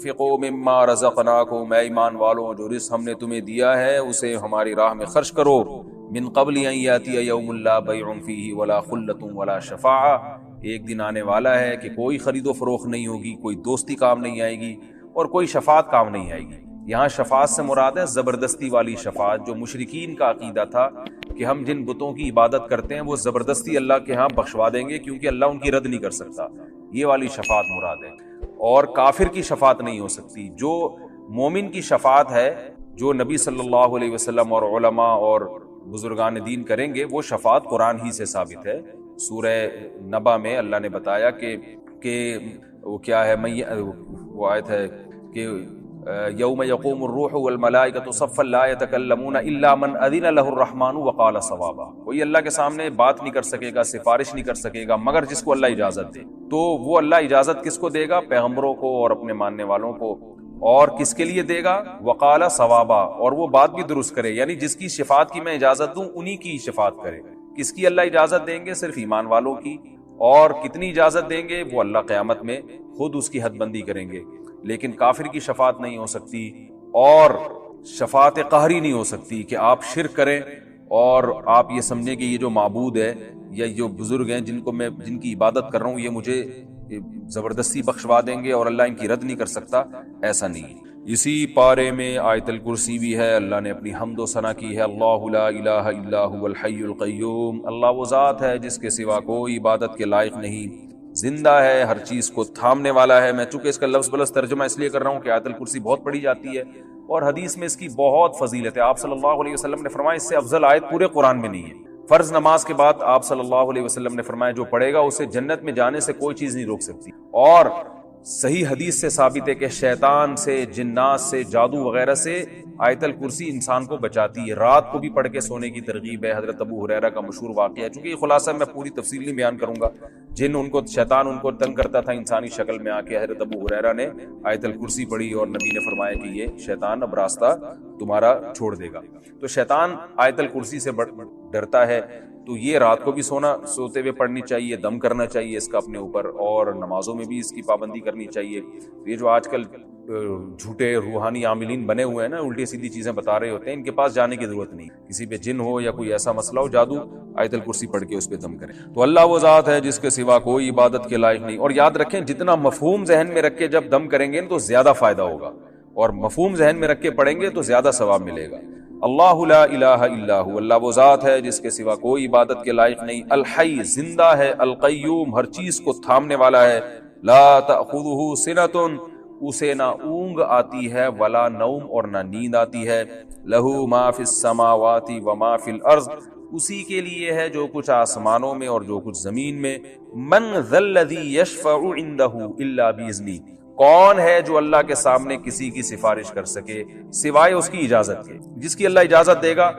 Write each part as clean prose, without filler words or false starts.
انفقوا مما رزقناکم، اے ایمان والوں جو رزق ہم نے تمہیں دیا ہے اسے ہماری راہ میں خرچ کرو، من قبل ان یاتی یوم لا بیع فیہ ولا خلۃ ولا شفاعہ، ایک دن آنے والا ہے کہ کوئی خرید و فروخت نہیں ہوگی، کوئی دوستی کام نہیں آئے گی اور کوئی شفاعت کام نہیں آئے گی۔ یہاں شفاعت سے مراد ہے زبردستی والی شفاعت، جو مشرکین کا عقیدہ تھا کہ ہم جن بتوں کی عبادت کرتے ہیں وہ زبردستی اللہ کے ہاں بخشوا دیں گے کیونکہ اللہ ان کی رد نہیں کر سکتا، یہ والی شفاعت مراد ہے۔ اور کافر کی شفاعت نہیں ہو سکتی۔ جو مومن کی شفاعت ہے، جو نبی صلی اللہ علیہ وسلم اور علماء اور بزرگان دین کریں گے، وہ شفاعت قرآن ہی سے ثابت ہے۔ سورہ نبا میں اللہ نے بتایا کہ وہ کیا ہے، وہ آیت ہے کہ یوم یقوم الروح والملائکۃ صفا لا یتکلمون الا من اذن له الرحمن وقال صوابا، کوئی اللہ کے سامنے بات نہیں کر سکے گا، سفارش نہیں کر سکے گا مگر جس کو اللہ اجازت دے۔ تو وہ اللہ اجازت کس کو دے گا؟ پیغمبروں کو اور اپنے ماننے والوں کو۔ اور کس کے لیے دے گا؟ وقال صوابا، اور وہ بات بھی درست کرے، یعنی جس کی شفاعت کی میں اجازت دوں انہی کی شفاعت کرے۔ کس کی اللہ اجازت دیں گے؟ صرف ایمان والوں کی۔ اور کتنی اجازت دیں گے؟ وہ اللہ قیامت میں خود اس کی حد بندی کریں گے۔ لیکن کافر کی شفاعت نہیں ہو سکتی، اور شفاعت قہری نہیں ہو سکتی کہ آپ شرک کریں اور آپ یہ سمجھیں کہ یہ جو معبود ہے یا جو بزرگ ہیں جن کی عبادت کر رہا ہوں یہ مجھے زبردستی بخشوا دیں گے اور اللہ ان کی رد نہیں کر سکتا، ایسا نہیں۔ اسی پارے میں آیت الکرسی بھی ہے، اللہ نے اپنی حمد و ثنا کی ہے، اللہ لا الہ الا هو الحی القیوم، اللہ وہ ذات ہے جس کے سوا کوئی عبادت کے لائق نہیں، زندہ ہے، ہر چیز کو تھامنے والا ہے۔ میں چونکہ اس کا لفظ بلفظ ترجمہ اس لیے کر رہا ہوں کہ آیت الکرسی بہت پڑھی جاتی ہے اور حدیث میں اس کی بہت فضیلت ہے۔ آپ صلی اللہ علیہ وسلم نے فرمایا اس سے افضل آیت پورے قرآن میں نہیں ہے۔ فرض نماز کے بعد آپ صلی اللہ علیہ وسلم نے فرمایا جو پڑھے گا اسے جنت میں جانے سے کوئی چیز نہیں روک سکتی۔ اور صحیح حدیث سے ثابت ہے کہ شیطان سے، جنات سے، جادو وغیرہ سے آیت الکرسی انسان کو بچاتی ہے۔ رات کو بھی پڑھ کے سونے کی ترغیب ہے، حضرت ابو ہریرہ کا مشہور واقعہ ہے۔ چونکہ یہ خلاصہ میں پوری تفصیل نہیں بیان کروں گا، شیطان ان کو تنگ کرتا تھا انسانی شکل میں آ کے، حضرت ابو ہریرہ نے آیت الکرسی پڑھی اور نبی نے فرمایا کہ یہ شیطان اب راستہ تمہارا چھوڑ دے گا۔ تو شیطان آیت الکرسی سے ڈرتا ہے، تو یہ رات کو بھی سوتے ہوئے پڑھنی چاہیے، دم کرنا چاہیے اس کا اپنے اوپر، اور نمازوں میں بھی اس کی پابندی کرنی چاہیے۔ یہ جو آج کل جھوٹے روحانی عاملین بنے ہوئے ہیں نا، الٹی سیدھی چیزیں بتا رہے ہوتے ہیں، ان کے پاس جانے کی ضرورت نہیں۔ کسی پہ جن ہو یا کوئی ایسا مسئلہ ہو، جادو، آیت الکرسی پڑھ کے اس پہ دم کریں۔ تو اللہ وہ ذات ہے جس کے سوا کوئی عبادت کے لائق نہیں۔ اور یاد رکھیں جتنا مفہوم ذہن میں رکھ کے جب دم کریں گے تو زیادہ فائدہ ہوگا، اور مفہوم ذہن میں رکھ کے پڑھیں گے تو زیادہ ثواب ملے گا۔ اللہ لا الہ الا ہو، اللہ وہ ذات ہے جس کے سوا کوئی عبادت کے لائق نہیں، الحی، زندہ ہے، القیوم، ہر چیز کو تھامنے والا ہے، لا تأخذہ سنۃ، اسے نہ اونگ آتی ہے، ولا نوم، اور نہ نیند آتی ہے، لہ ما فی السماوات وما فی الارض، اسی کے لیے ہے جو کچھ آسمانوں میں اور جو کچھ زمین میں، من ذا الذی یشفع عندہ الا باذنہ، کون ہے جو اللہ کے سامنے کسی کی سفارش کر سکے سوائے اس کی اجازت کے؟ جس کی اللہ اجازت دے گا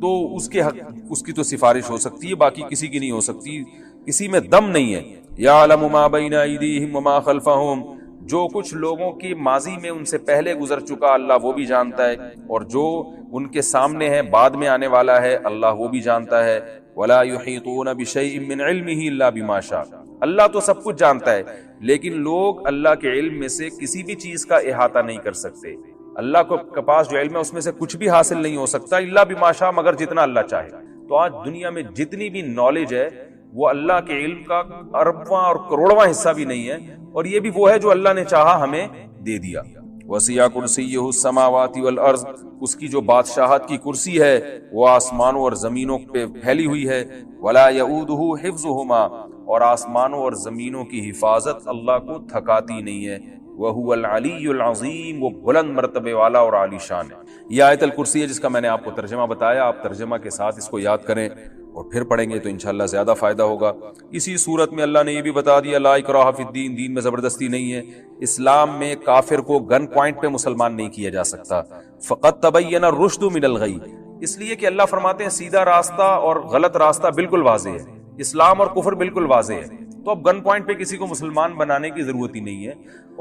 تو اس کے حق اس کی تو سفارش ہو سکتی ہے، باقی کسی کی نہیں ہو سکتی، کسی میں دم نہیں ہے۔ یعلم ما بین ایدیہم وما خلفہم، جو کچھ لوگوں کی ماضی میں ان سے پہلے گزر چکا اللہ وہ بھی جانتا ہے، اور جو ان کے سامنے ہے بعد میں آنے والا ہے اللہ وہ بھی جانتا ہے۔ ولا یحیطون بشیء من علمہ الا بما شاء، اللہ تو سب کچھ جانتا ہے لیکن لوگ اللہ کے علم میں سے کسی بھی چیز کا احاطہ نہیں کر سکتے۔ اللہ کے پاس جو علم ہے اس میں سے کچھ بھی حاصل نہیں ہو سکتا الا بما شاء، مگر جتنا اللہ چاہے۔ تو آج دنیا میں جتنی بھی نالج ہے وہ اللہ کے علم کا اربواں اور کروڑواں حصہ بھی نہیں ہے، اور یہ بھی وہ ہے جو اللہ نے چاہا ہمیں دے دیا۔ وسیع کرسیہ السماوات والارض، اس کی جو بادشاہت کی کرسی ہے وہ آسمانوں اور زمینوں پہ پھیلی ہوئی ہے۔ ولا یؤودہ حفظہما، اور آسمانوں اور زمینوں کی حفاظت اللہ کو تھکاتی نہیں ہے۔ وہو العلی العظیم، وہ بلند مرتبے والا اور عالی شان ہے۔ یہ آیت الکرسی ہے جس کا میں نے آپ کو ترجمہ بتایا، آپ ترجمہ کے ساتھ اس کو یاد کریں اور پھر پڑھیں گے تو انشاءاللہ زیادہ فائدہ ہوگا۔ اسی صورت میں اللہ نے یہ بھی بتا دیا لا اکراہ فی الدین، دین میں زبردستی نہیں ہے۔ اسلام میں کافر کو گن پوائنٹ پہ مسلمان نہیں کیا جا سکتا۔ فقط تبین الرشد من الغی، اس لیے کہ اللہ فرماتے ہیں سیدھا راستہ اور غلط راستہ بالکل واضح ہے، اسلام اور کفر بالکل واضح ہے، تو اب گن پوائنٹ پہ کسی کو مسلمان بنانے کی ضرورت ہی نہیں ہے۔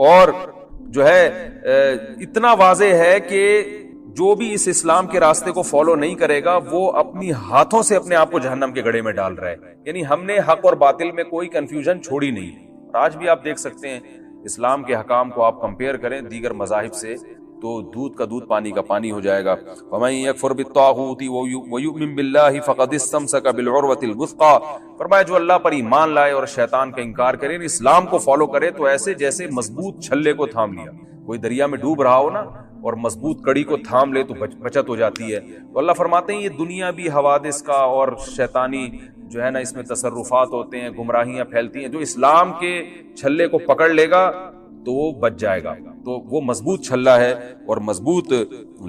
اور جو ہے اتنا واضح ہے کہ جو بھی اس اسلام کے راستے کو فالو نہیں کرے گا وہ اپنی ہاتھوں سے اپنے آپ کو جہنم کے گڑھے میں ڈال رہا ہے۔ یعنی ہم نے حق اور باطل میں کوئی کنفیوژن چھوڑی نہیں، اور آج بھی آپ دیکھ سکتے ہیں اسلام کے حکام کو آپ کمپیئر کریں دیگر مذاہب سے تو دودھ کا دودھ پانی کا پانی ہو جائے گا۔ وَمَن يَكْفُرْ بِالطَّاغُوتِ وَيُؤْمِن بِاللَّهِ فَقَدِ اسْتَمْسَكَ بِالْعُرْوَةِ الْوُثْقَىٰ، فرمایا جو اللہ پر ایمان لائے اور شیطان کا انکار کرے، اسلام کو فالو کرے تو ایسے جیسے مضبوط چھلے کو تھام لیا۔ کوئی دریا میں ڈوب رہا ہو نا اور مضبوط کڑی کو تھام لے تو بچت ہو جاتی ہے۔ تو اللہ فرماتے ہیں یہ دنیا بھی حوادث کا اور شیطانی جو ہے نا اس میں تصرفات ہوتے ہیں، گمراہیاں پھیلتی ہیں، جو اسلام کے چھلے کو پکڑ لے گا تو وہ بچ جائے گا۔ تو وہ مضبوط چھلا ہے اور مضبوط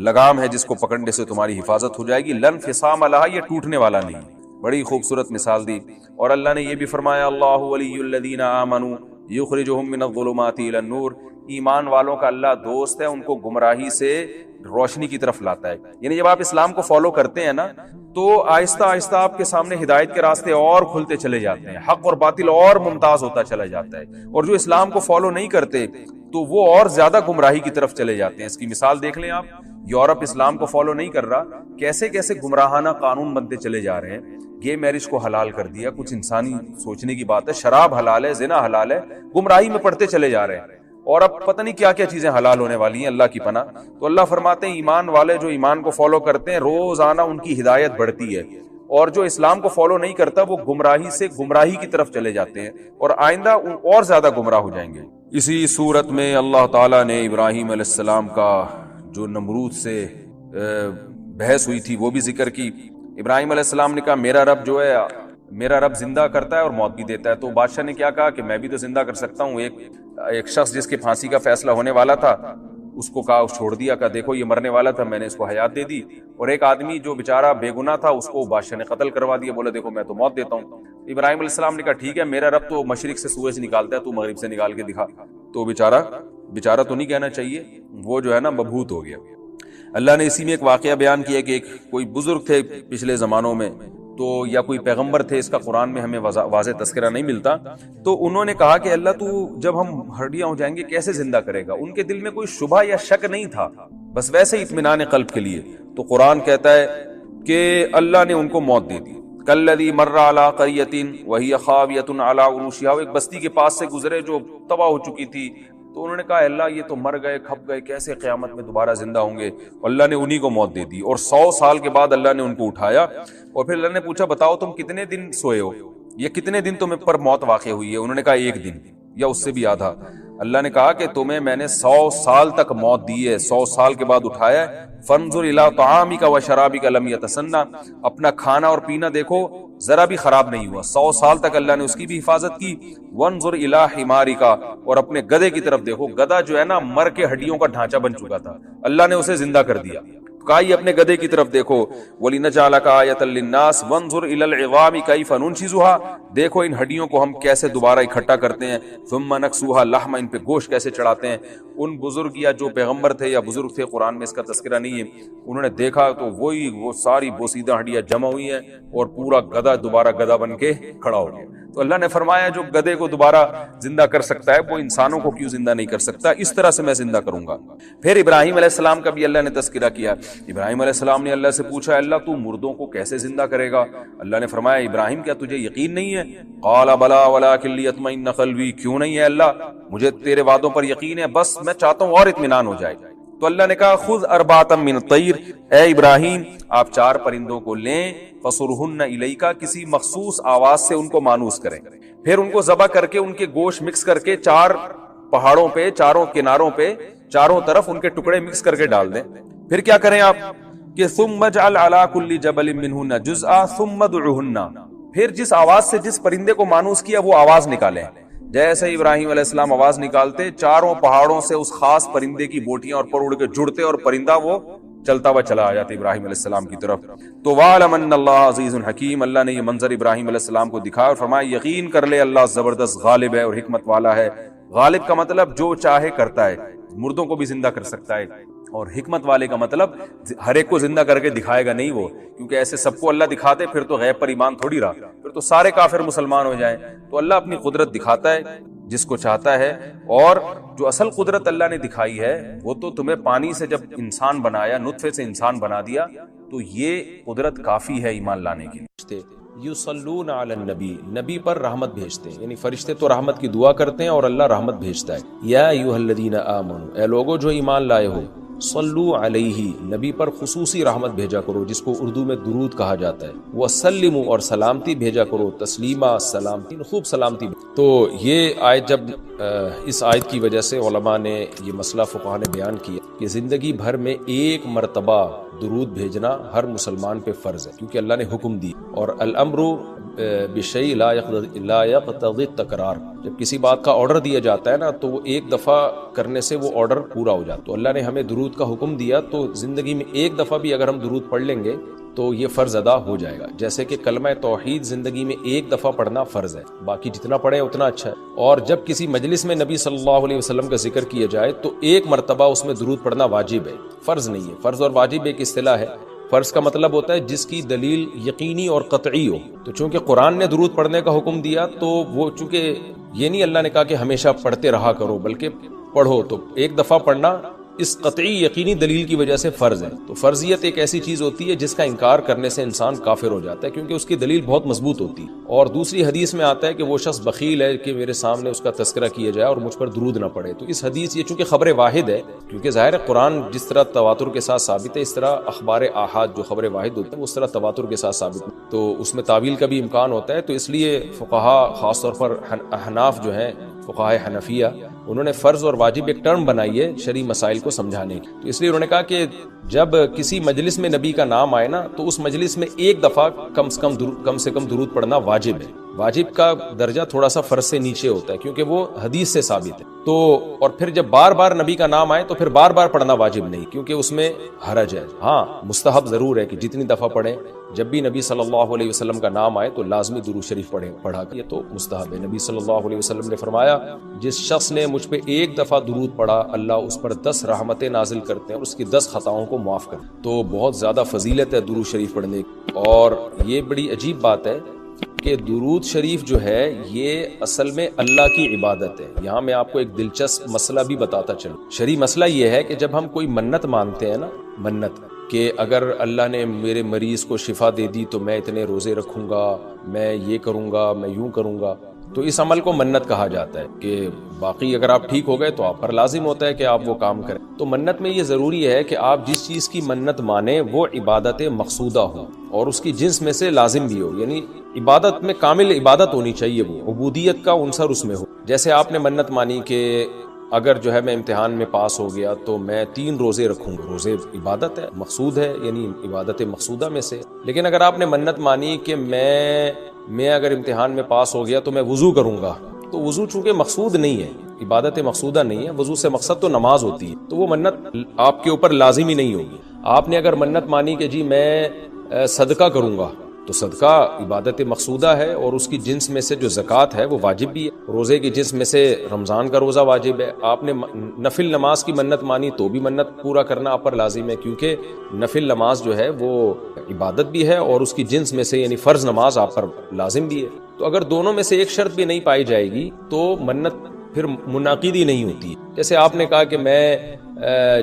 لگام ہے جس کو پکڑنے سے تمہاری حفاظت ہو جائے گی۔ لن فصام لہا، یہ ٹوٹنے والا نہیں۔ بڑی خوبصورت مثال دی۔ اور اللہ نے یہ بھی فرمایا اللہ ولی الذین آمنوا یخرجہم من الظلمات الی النور، ایمان والوں کا اللہ دوست ہے، ان کو گمراہی سے روشنی کی طرف لاتا ہے۔ یعنی جب آپ اسلام کو فالو کرتے ہیں نا تو آہستہ آہستہ آپ کے سامنے ہدایت کے راستے اور کھلتے چلے جاتے ہیں، حق اور باطل اور ممتاز ہوتا چلا جاتا ہے۔ اور جو اسلام کو فالو نہیں کرتے تو وہ اور زیادہ گمراہی کی طرف چلے جاتے ہیں۔ اس کی مثال دیکھ لیں آپ، یورپ اسلام کو فالو نہیں کر رہا، کیسے کیسے گمراہانہ قانون بنتے چلے جا رہے ہیں۔ گے میرج کو حلال کر دیا، کچھ انسانی سوچنے کی بات ہے، شراب حلال ہے، زنا حلال ہے، گمراہی میں پڑتے چلے جا رہے ہیں۔ اور اب پتہ نہیں کیا کیا چیزیں حلال ہونے والی ہیں، اللہ کی پناہ۔ تو اللہ فرماتے ہیں ایمان والے جو ایمان کو فالو کرتے ہیں روزانہ ان کی ہدایت بڑھتی ہے، اور جو اسلام کو فالو نہیں کرتا وہ گمراہی سے گمراہی کی طرف چلے جاتے ہیں اور آئندہ اور زیادہ گمراہ ہو جائیں گے۔ اسی صورت میں اللہ تعالیٰ نے ابراہیم علیہ السلام کا جو نمرود سے بحث ہوئی تھی وہ بھی ذکر کی۔ ابراہیم علیہ السلام نے کہا میرا رب جو ہے، میرا رب زندہ کرتا ہے اور موت بھی دیتا ہے۔ تو بادشاہ نے کیا کہا کہ میں بھی تو زندہ کر سکتا ہوں۔ ایک شخص جس کے پھانسی کا فیصلہ ہونے والا تھا اس کو کہا، چھوڑ دیا، کہا دیکھو یہ مرنے والا تھا، میں نے اس کو حیات دے دی۔ اور ایک آدمی جو بیچارہ بے گناہ تھا اس کو بادشاہ نے قتل کروا دیا، بولا دیکھو میں تو موت دیتا ہوں۔ ابراہیم علیہ السلام نے کہا ٹھیک ہے، میرا رب تو مشرق سے سورج نکالتا ہے، تو مغرب سے نکال کے دکھا۔ تو بیچارہ تو نہیں کہنا چاہیے، وہ جو ہے نا مبہوت ہو گیا۔ اللہ نے اسی میں ایک واقعہ بیان کیا کہ ایک کوئی بزرگ تھے پچھلے زمانوں میں، تو یا کوئی پیغمبر تھے، اس کا قرآن میں ہمیں واضح تذکرہ نہیں ملتا، تو انہوں نے کہا کہ اللہ تو جب ہم ہڈیاں ہو جائیں گے کیسے زندہ کرے گا؟ ان کے دل میں کوئی شبہ یا شک نہیں تھا، بس ویسے ہی اطمینان قلب کے لیے۔ تو قرآن کہتا ہے کہ اللہ نے ان کو موت دے دی۔ کالذی مر علی قریۃ وہی خاویۃ علی عروشہا، ایک بستی کے پاس سے گزرے جو تباہ ہو چکی تھی، تو انہوں نے کہا اللہ یہ تو مر گئے، کھپ گئے، کیسے قیامت میں دوبارہ زندہ ہوں گے؟ اللہ نے انہی کو موت دے دی، اور 100 سال کے بعد اللہ نے ان کو اٹھایا، اور پھر اللہ نے پوچھا بتاؤ تم کتنے دن سوئے ہو، یہ کتنے دن تمہیں پر موت واقع ہوئی ہے؟ انہوں نے کہا 1 دن یا اس سے بھی آدھا۔ اللہ نے کہا کہ تمہیں میں نے 100 سال تک موت دی ہے، 100 سال کے بعد اٹھایا ہے۔ فانظر الی طعامک و شرابک لم یتسنى، اپنا کھانا اور پینا دیکھو ذرا بھی خراب نہیں ہوا، 100 سال تک اللہ نے اس کی بھی حفاظت کی۔ وانظر الی حمارک، اور اپنے گدھے کی طرف دیکھو، گدھا جو ہے نا مر کے ہڈیوں کا ڈھانچہ بن چکا تھا، اللہ نے اسے زندہ کر دیا۔ کہا یہ اپنے گدھے کی طرف دیکھو، وَلِنَجْعَلَكَ آیَةً لِلنَّاسِ وَانظُرْ إِلَى الْعِظَامِ كَيْفَ نُنشِزُهَا، دیکھو ان ہڈیوں کو ہم کیسے دوبارہ اکٹھا کرتے ہیں، ثُمَّ نَكْسُوهَا لَحْمًا، ان پہ گوشت کیسے چڑھاتے ہیں۔ ان بزرگ یا جو پیغمبر تھے یا بزرگ تھے، قرآن میں اس کا تذکرہ نہیں ہے، انہوں نے دیکھا تو وہ ساری بوسیدہ ہڈیاں جمع ہوئی ہیں اور پورا گدھا دوبارہ گدھا بن کے کھڑا ہو گیا۔ تو اللہ نے فرمایا جو گدھے کو دوبارہ زندہ کر سکتا ہے وہ انسانوں کو کیوں زندہ نہیں کر سکتا؟ اس طرح سے میں زندہ کروں گا۔ پھر ابراہیم علیہ السلام کا بھی اللہ نے تذکرہ کیا۔ ابراہیم علیہ السلام نے اللہ سے پوچھا اللہ تو مردوں کو کیسے زندہ کرے گا؟ اللہ نے فرمایا ابراہیم کیا تجھے یقین نہیں ہے؟ قال بلا ولکن لیطمئن قلبی، کیوں نہیں ہے اللہ، مجھے تیرے وعدوں پر یقین ہے، بس میں چاہتا ہوں اور اطمینان ہو جائے۔ تو اللہ نے کہا خذ اربعۃ من الطیر، اے ابراہیم آپ 4 پرندوں کو لیں، فصرہن الیک، کسی مخصوص آواز سے ان کو مانوس کریں، پھر ان کو ذبح کر کے ان کے گوشت مکس کر کے 4 پہاڑوں پہ، چاروں کناروں پہ، چاروں طرف ان کے ٹکڑے مکس کر کے ڈال دیں۔ پھر کیا کریں آپ کہ ثم اجعل علی کل جبل منہن جزءا ثم ادعہن، پھر جس آواز سے جس پرندے کو مانوس کیا وہ آواز نکالیں۔ جیسے ابراہیم علیہ السلام آواز نکالتے، چاروں پہاڑوں سے اس خاص پرندے کی بوٹیاں اور پر اڑ کے جڑتے اور پرندہ وہ چلتا ہوا چلا آ جاتا ابراہیم علیہ السلام کی طرف۔ تو وَاعْلَمْ أَنَّ اللَّهَ عَزِيزٌ حَكِيمٌ، اللہ نے یہ منظر ابراہیم علیہ السلام کو دکھایا اور فرمایا یقین کر لے اللہ زبردست غالب ہے اور حکمت والا ہے۔ غالب کا مطلب جو چاہے کرتا ہے، مردوں کو بھی زندہ کر سکتا ہے، اور حکمت والے کا مطلب ہر ایک کو زندہ کر کے دکھائے گا نہیں وہ، کیونکہ ایسے سب کو اللہ دکھاتے پھر تو غیب پر ایمان تھوڑی رہا، پھر تو سارے کافر مسلمان ہو جائیں۔ تو اللہ اپنی قدرت دکھاتا ہے جس کو چاہتا ہے، اور جو اصل قدرت اللہ نے دکھائی ہے وہ تو تمہیں پانی سے جب انسان بنایا، نطفے سے انسان بنا دیا، تو یہ قدرت کافی ہے ایمان لانے کے لیے۔ یصلون علی النبی، نبی پر رحمت بھیجتے ہیں، یعنی فرشتے تو رحمت کی دعا کرتے ہیں اور اللہ رحمت بھیجتا ہے۔ یا ایھا الذین آمنوا، اے لوگو جو ایمان لائے ہو، صلو علیہ، نبی پر خصوصی رحمت بھیجا کرو جس کو اردو میں درود کہا جاتا ہے، وسلموا، اور سلامتی بھیجا کرو، تسلیما، سلامتی، خوب سلامتی۔ تو یہ آیت جب اس آیت کی وجہ سے علماء نے یہ مسئلہ فقہاء نے بیان کیا کہ زندگی بھر میں ایک مرتبہ درود بھیجنا ہر مسلمان پہ فرض ہے، کیونکہ اللہ نے حکم دی، اور الامر بشیء لا یقتضی التکرار، جب کسی بات کا آرڈر دیا جاتا ہے نا تو وہ ایک دفعہ کرنے سے وہ آرڈر پورا ہو جاتا ہے۔ تو اللہ نے ہمیں درود کا حکم دیا، تو زندگی میں ایک دفعہ بھی اگر ہم درود پڑھ لیں گے تو یہ فرض ادا ہو جائے گا، جیسے کہ کلمہ توحید زندگی میں ایک دفعہ پڑھنا فرض ہے، باقی جتنا پڑھیں اتنا اچھا ہے۔ اور جب کسی مجلس میں نبی صلی اللہ علیہ وسلم کا ذکر کیا جائے تو ایک مرتبہ اس میں درود پڑھنا واجب ہے، فرض نہیں ہے۔ فرض اور واجب ایک اصطلاح ہے، فرض کا مطلب ہوتا ہے جس کی دلیل یقینی اور قطعی ہو، تو چونکہ قرآن نے درود پڑھنے کا حکم دیا تو وہ چونکہ یہ نہیں اللہ نے کہا کہ ہمیشہ پڑھتے رہا کرو، بلکہ پڑھو، تو ایک دفعہ پڑھنا اس قطعی یقینی دلیل کی وجہ سے فرض ہے۔ تو فرضیت ایک ایسی چیز ہوتی ہے جس کا انکار کرنے سے انسان کافر ہو جاتا ہے، کیونکہ اس کی دلیل بہت مضبوط ہوتی ہے۔ اور دوسری حدیث میں آتا ہے کہ وہ شخص بخیل ہے کہ میرے سامنے اس کا تذکرہ کیا جائے اور مجھ پر درود نہ پڑے۔ تو اس حدیث، یہ چونکہ خبر واحد ہے، کیونکہ ظاہر ہے قرآن جس طرح تواتر کے ساتھ ثابت ہے، اس طرح اخبار آحاد جو خبر واحد ہوتے ہیں اس طرح تواتر کے ساتھ ثابت ہے، تو اس میں تعویل کا بھی امکان ہوتا ہے۔ تو اس لیے فقہا، خاص طور پر احناف جو ہیں، فقہاء حنفیہ، انہوں نے فرض اور واجب ایک ٹرم بنائی ہے شرعی مسائل کو سمجھانے کی۔ تو اس لیے انہوں نے کہا کہ جب کسی مجلس میں نبی کا نام آئے نا تو اس مجلس میں ایک دفعہ کم سے کم درود پڑھنا واجب ہے۔ واجب کا درجہ تھوڑا سا فرض سے نیچے ہوتا ہے کیونکہ وہ حدیث سے ثابت ہے۔ تو اور پھر جب بار بار نبی کا نام آئے تو پھر بار بار پڑھنا واجب نہیں، کیونکہ اس میں حرج ہے۔ ہاں مستحب ضرور ہے کہ جتنی دفعہ پڑھیں، جب بھی نبی صلی اللہ علیہ وسلم کا نام آئے تو لازمی درود شریف پڑھا، یہ تو مستحب ہے۔ نبی صلی اللہ علیہ وسلم نے فرمایا جس شخص نے مجھ پہ ایک دفعہ درود پڑھا اللہ اس پر 10 رحمتیں نازل کرتے ہیں اور اس کی 10 خطاؤں کو معاف کرتے ہیں۔ تو بہت زیادہ فضیلت ہے درود شریف پڑھنے کی۔ اور یہ بڑی عجیب بات ہے کہ درود شریف جو ہے یہ اصل میں اللہ کی عبادت ہے۔ یہاں میں آپ کو ایک دلچسپ مسئلہ بھی بتاتا چلوں۔ شرعی مسئلہ یہ ہے کہ جب ہم کوئی منت مانتے ہیں نا، منت کہ اگر اللہ نے میرے مریض کو شفا دے دی تو میں اتنے روزے رکھوں گا، میں یہ کروں گا، میں یوں کروں گا، تو اس عمل کو منت کہا جاتا ہے کہ باقی اگر آپ ٹھیک ہو گئے تو آپ پر لازم ہوتا ہے کہ آپ وہ کام کریں۔ تو منت میں یہ ضروری ہے کہ آپ جس چیز کی منت مانیں وہ عبادت مقصودہ ہو اور اس کی جنس میں سے لازم بھی ہو، یعنی عبادت میں کامل عبادت ہونی چاہیے، وہ عبودیت کا عنصر اس میں ہو۔ جیسے آپ نے منت مانی کہ اگر جو ہے میں امتحان میں پاس ہو گیا تو میں 3 روزے رکھوں گا، روزے عبادت ہے، مقصود ہے، یعنی عبادت مقصودہ میں سے۔ لیکن اگر آپ نے منت مانی کہ میں اگر امتحان میں پاس ہو گیا تو میں وضو کروں گا، تو وضو چونکہ مقصود نہیں ہے، عبادت مقصودہ نہیں ہے، وضو سے مقصد تو نماز ہوتی ہے، تو وہ منت آپ کے اوپر لازمی نہیں ہوگی۔ آپ نے اگر منت مانی کہ جی میں صدقہ کروں گا، تو صدقہ عبادت مقصودہ ہے اور اس کی جنس میں سے جو زکوٰۃ ہے وہ واجب بھی ہے۔ روزے کی جنس میں سے رمضان کا روزہ واجب ہے۔ آپ نے نفل نماز کی منت مانی تو بھی منت پورا کرنا آپ پر لازم ہے، کیونکہ نفل نماز جو ہے وہ عبادت بھی ہے اور اس کی جنس میں سے یعنی فرض نماز آپ پر لازم بھی ہے۔ تو اگر دونوں میں سے ایک شرط بھی نہیں پائی جائے گی تو منت پھر منعقد ہی نہیں ہوتی۔ جیسے آپ نے کہا کہ میں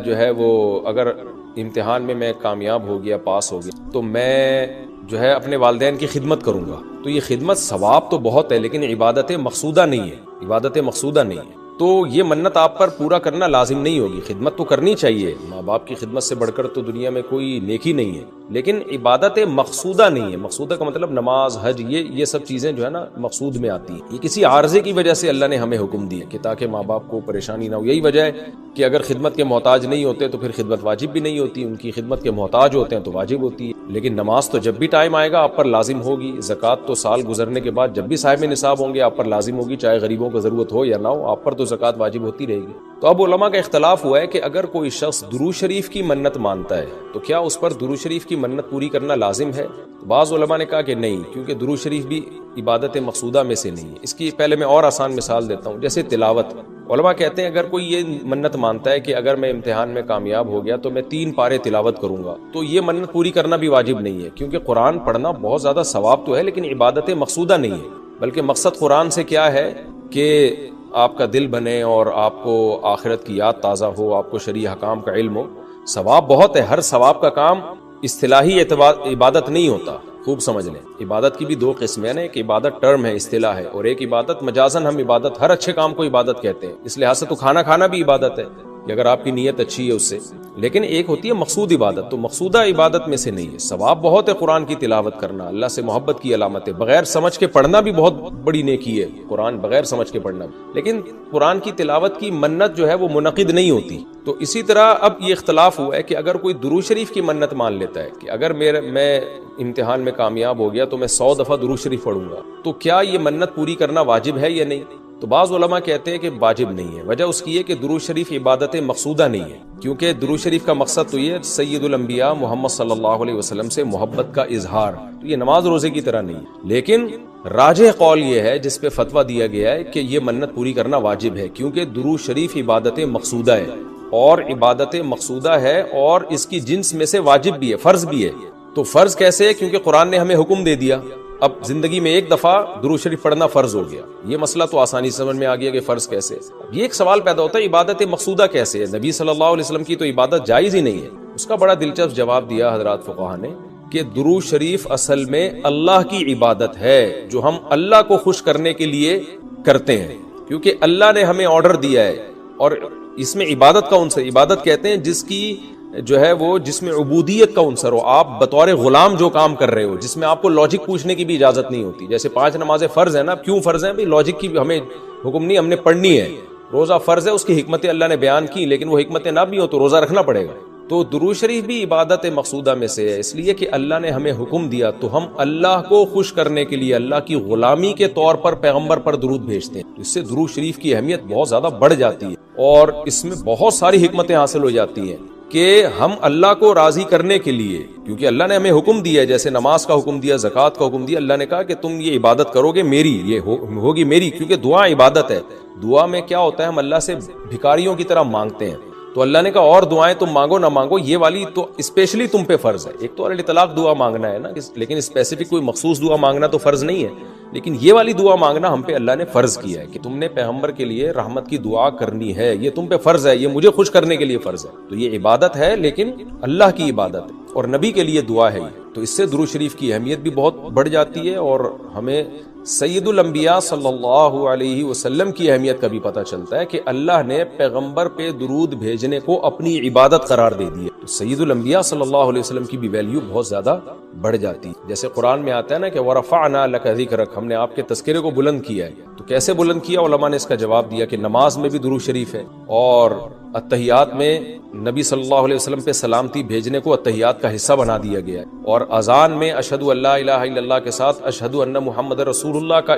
جو ہے وہ اگر امتحان میں کامیاب ہو گیا، پاس ہو گیا، تو میں جو ہے اپنے والدین کی خدمت کروں گا، تو یہ خدمت ثواب تو بہت ہے لیکن عبادت مقصودہ نہیں ہے، عبادت مقصودہ نہیں ہے۔ تو یہ منت آپ پر پورا کرنا لازم نہیں ہوگی۔ خدمت تو کرنی چاہیے، ماں باپ کی خدمت سے بڑھ کر تو دنیا میں کوئی نیکی نہیں ہے، لیکن عبادت مقصودہ نہیں ہے۔ مقصودہ کا مطلب نماز، حج، یہ سب چیزیں جو ہے نا مقصود میں آتی ہیں۔ یہ کسی عارضے کی وجہ سے اللہ نے ہمیں حکم دیا کہ تاکہ ماں باپ کو پریشانی نہ ہو۔ یہی وجہ ہے کہ اگر خدمت کے محتاج نہیں ہوتے تو پھر خدمت واجب بھی نہیں ہوتی، ان کی خدمت کے محتاج ہوتے ہیں تو واجب ہوتی ہے۔ لیکن نماز تو جب بھی ٹائم آئے گا آپ پر لازم ہوگی، زکوٰۃ تو سال گزرنے کے بعد جب بھی صاحب نصاب ہوں گے آپ پر لازم ہوگی، چاہے غریبوں کو ضرورت ہو یا نہ ہو، آپ پر تو زکوٰۃ واجب ہوتی رہے گی۔ تو اب علماء کا اختلاف ہوا ہے کہ اگر کوئی شخص درود شریف کی منت مانتا ہے تو کیا اس پر درود شریف کی منت پوری کرنا لازم ہے؟ بعض علماء نے کہا کہ نہیں، کیونکہ درود شریف بھی عبادت مقصودہ میں سے نہیں ہے۔ اس کی پہلے میں اور آسان مثال دیتا ہوں، جیسے تلاوت۔ علماء کہتے ہیں اگر کوئی یہ منت مانتا ہے کہ اگر میں امتحان میں کامیاب ہو گیا تو میں 3 پارے تلاوت کروں گا، تو یہ منت پوری کرنا بھی واجب نہیں ہے، کیونکہ قرآن پڑھنا بہت زیادہ ثواب تو ہے لیکن عبادت مقصودہ نہیں ہے۔ بلکہ مقصد قرآن سے کیا ہے کہ آپ کا دل بنے اور آپ کو آخرت کی یاد تازہ ہو، آپ کو شرعی احکام کا علم ہو۔ ثواب بہت ہے، ہر ثواب کا کام اصطلاحی عبادت نہیں ہوتا. خوب سمجھ لیں, عبادت کی بھی دو قسمیں ہیں. ایک عبادت ٹرم ہے, اصطلاح ہے, اور ایک عبادت مجازن ہم عبادت, ہر اچھے کام کو عبادت کہتے ہیں. اس لحاظ سے تو کھانا کھانا بھی عبادت ہے کہ اگر آپ کی نیت اچھی ہے اس سے. لیکن ایک ہوتی ہے مقصود عبادت, تو مقصودہ عبادت میں سے نہیں ہے. ثواب بہت ہے قرآن کی تلاوت کرنا, اللہ سے محبت کی علامت ہے. بغیر سمجھ کے پڑھنا بھی بہت بڑی نیکی ہے, قرآن بغیر سمجھ کے پڑھنا. لیکن قرآن کی تلاوت کی منت جو ہے وہ منعقد نہیں ہوتی. تو اسی طرح اب یہ اختلاف ہوا ہے کہ اگر کوئی درود شریف کی منت مان لیتا ہے کہ اگر میں امتحان میں کامیاب ہو گیا تو میں 100 دفعہ درود شریف پڑھوں گا, تو کیا یہ منت پوری کرنا واجب ہے یا نہیں؟ تو بعض علماء کہتے ہیں کہ واجب نہیں ہے. وجہ اس کی ہے کہ درود شریف عبادت مقصودہ نہیں ہے, کیونکہ درود شریف کا مقصد تو یہ سید الانبیاء محمد صلی اللہ علیہ وسلم سے محبت کا اظہار, تو یہ نماز روزے کی طرح نہیں ہے. لیکن راجح قول یہ ہے جس پہ فتویٰ دیا گیا ہے کہ یہ منت پوری کرنا واجب ہے, کیونکہ درود شریف عبادت مقصودہ ہے, اور عبادت مقصودہ ہے اور اس کی جنس میں سے واجب بھی ہے, فرض بھی ہے. تو فرض کیسے ہے؟ کیونکہ قرآن نے ہمیں حکم دے دیا. اب زندگی میں ایک دفعہ درود شریف پڑھنا فرض ہو گیا. یہ مسئلہ تو آسانی سے سمجھ میں آ گیا کہ فرض کیسے. یہ ایک سوال پیدا ہوتا ہے عبادت مقصودہ کیسے ہے؟ نبی صلی اللہ علیہ وسلم کی تو عبادت جائز ہی نہیں ہے. اس کا بڑا دلچسپ جواب دیا حضرات فقہا نے کہ درود شریف اصل میں اللہ کی عبادت ہے جو ہم اللہ کو خوش کرنے کے لیے کرتے ہیں, کیونکہ اللہ نے ہمیں آرڈر دیا ہے. اور اس میں عبادت کا عنصر, عبادت کہتے ہیں جس کی جو ہے وہ جس میں عبودیت کا عنصر ہو, آپ بطور غلام جو کام کر رہے ہو, جس میں آپ کو لاجک پوچھنے کی بھی اجازت نہیں ہوتی. جیسے 5 نمازیں فرض ہیں نا, کیوں فرض ہیں بھائی؟ لاجک کی ہمیں حکم نہیں, ہم نے پڑھنی ہے. روزہ فرض ہے, اس کی حکمتیں اللہ نے بیان کی, لیکن وہ حکمتیں نہ بھی ہو تو روزہ رکھنا پڑے گا. تو درود شریف بھی عبادت مقصودہ میں سے ہے, اس لیے کہ اللہ نے ہمیں حکم دیا تو ہم اللہ کو خوش کرنے کے لیے اللہ کی غلامی کے طور پر پیغمبر پر درود بھیجتے ہیں. اس سے درود شریف کی اہمیت بہت زیادہ بڑھ جاتی ہے, اور اس میں بہت ساری حکمتیں حاصل ہو جاتی ہیں کہ ہم اللہ کو راضی کرنے کے لیے, کیونکہ اللہ نے ہمیں حکم دیا ہے, جیسے نماز کا حکم دیا, زکوٰۃ کا حکم دیا. اللہ نے کہا کہ تم یہ عبادت کرو گے میری, یہ ہوگی میری, کیونکہ دعا عبادت ہے. دعا میں کیا ہوتا ہے, ہم اللہ سے بھکاریوں کی طرح مانگتے ہیں. تو اللہ نے کہا اور دعائیں تم مانگو نہ مانگو, یہ والی تو اسپیشلی تم پہ فرض ہے. ایک تو اطلاق دعا مانگنا ہے نا, لیکن اسپیسیفک کوئی مخصوص دعا مانگنا تو فرض نہیں ہے. لیکن یہ والی دعا مانگنا ہم پہ اللہ نے فرض کیا ہے کہ تم نے پیغمبر کے لیے رحمت کی دعا کرنی ہے, یہ تم پہ فرض ہے, یہ مجھے خوش کرنے کے لیے فرض ہے. تو یہ عبادت ہے, لیکن اللہ کی عبادت ہے, اور نبی کے لیے دعا ہے یہ. تو اس سے درود شریف کی اہمیت بھی بہت بڑھ جاتی ہے, اور ہمیں سید الانبیاء صلی اللہ علیہ وسلم کی اہمیت کا بھی پتہ چلتا ہے کہ اللہ نے پیغمبر پہ درود بھیجنے کو اپنی عبادت قرار دے دی ہے. تو سید الانبیاء صلی اللہ علیہ وسلم کی بھی ویلیو بہت زیادہ بڑھ جاتی ہے. جیسے قرآن میں آتا ہے نا کہ وَرَفَعْنَا لَكَ ذِكْرَكَ, ہم نے آپ کے تذکرے کو بلند کیا ہے. تو کیسے بلند کیا؟ علماء نے اس کا جواب دیا کہ نماز میں بھی درود شریف ہے, اور اتحیات میں نبی صلی اللہ علیہ وسلم پہ سلامتی بھیجنے کو اتحیات کا حصہ بنا دیا گیا ہے, اور اذان میں اشہد ان لا الہ الا اللہ کے ساتھ اشہد ان محمد رسول اللہ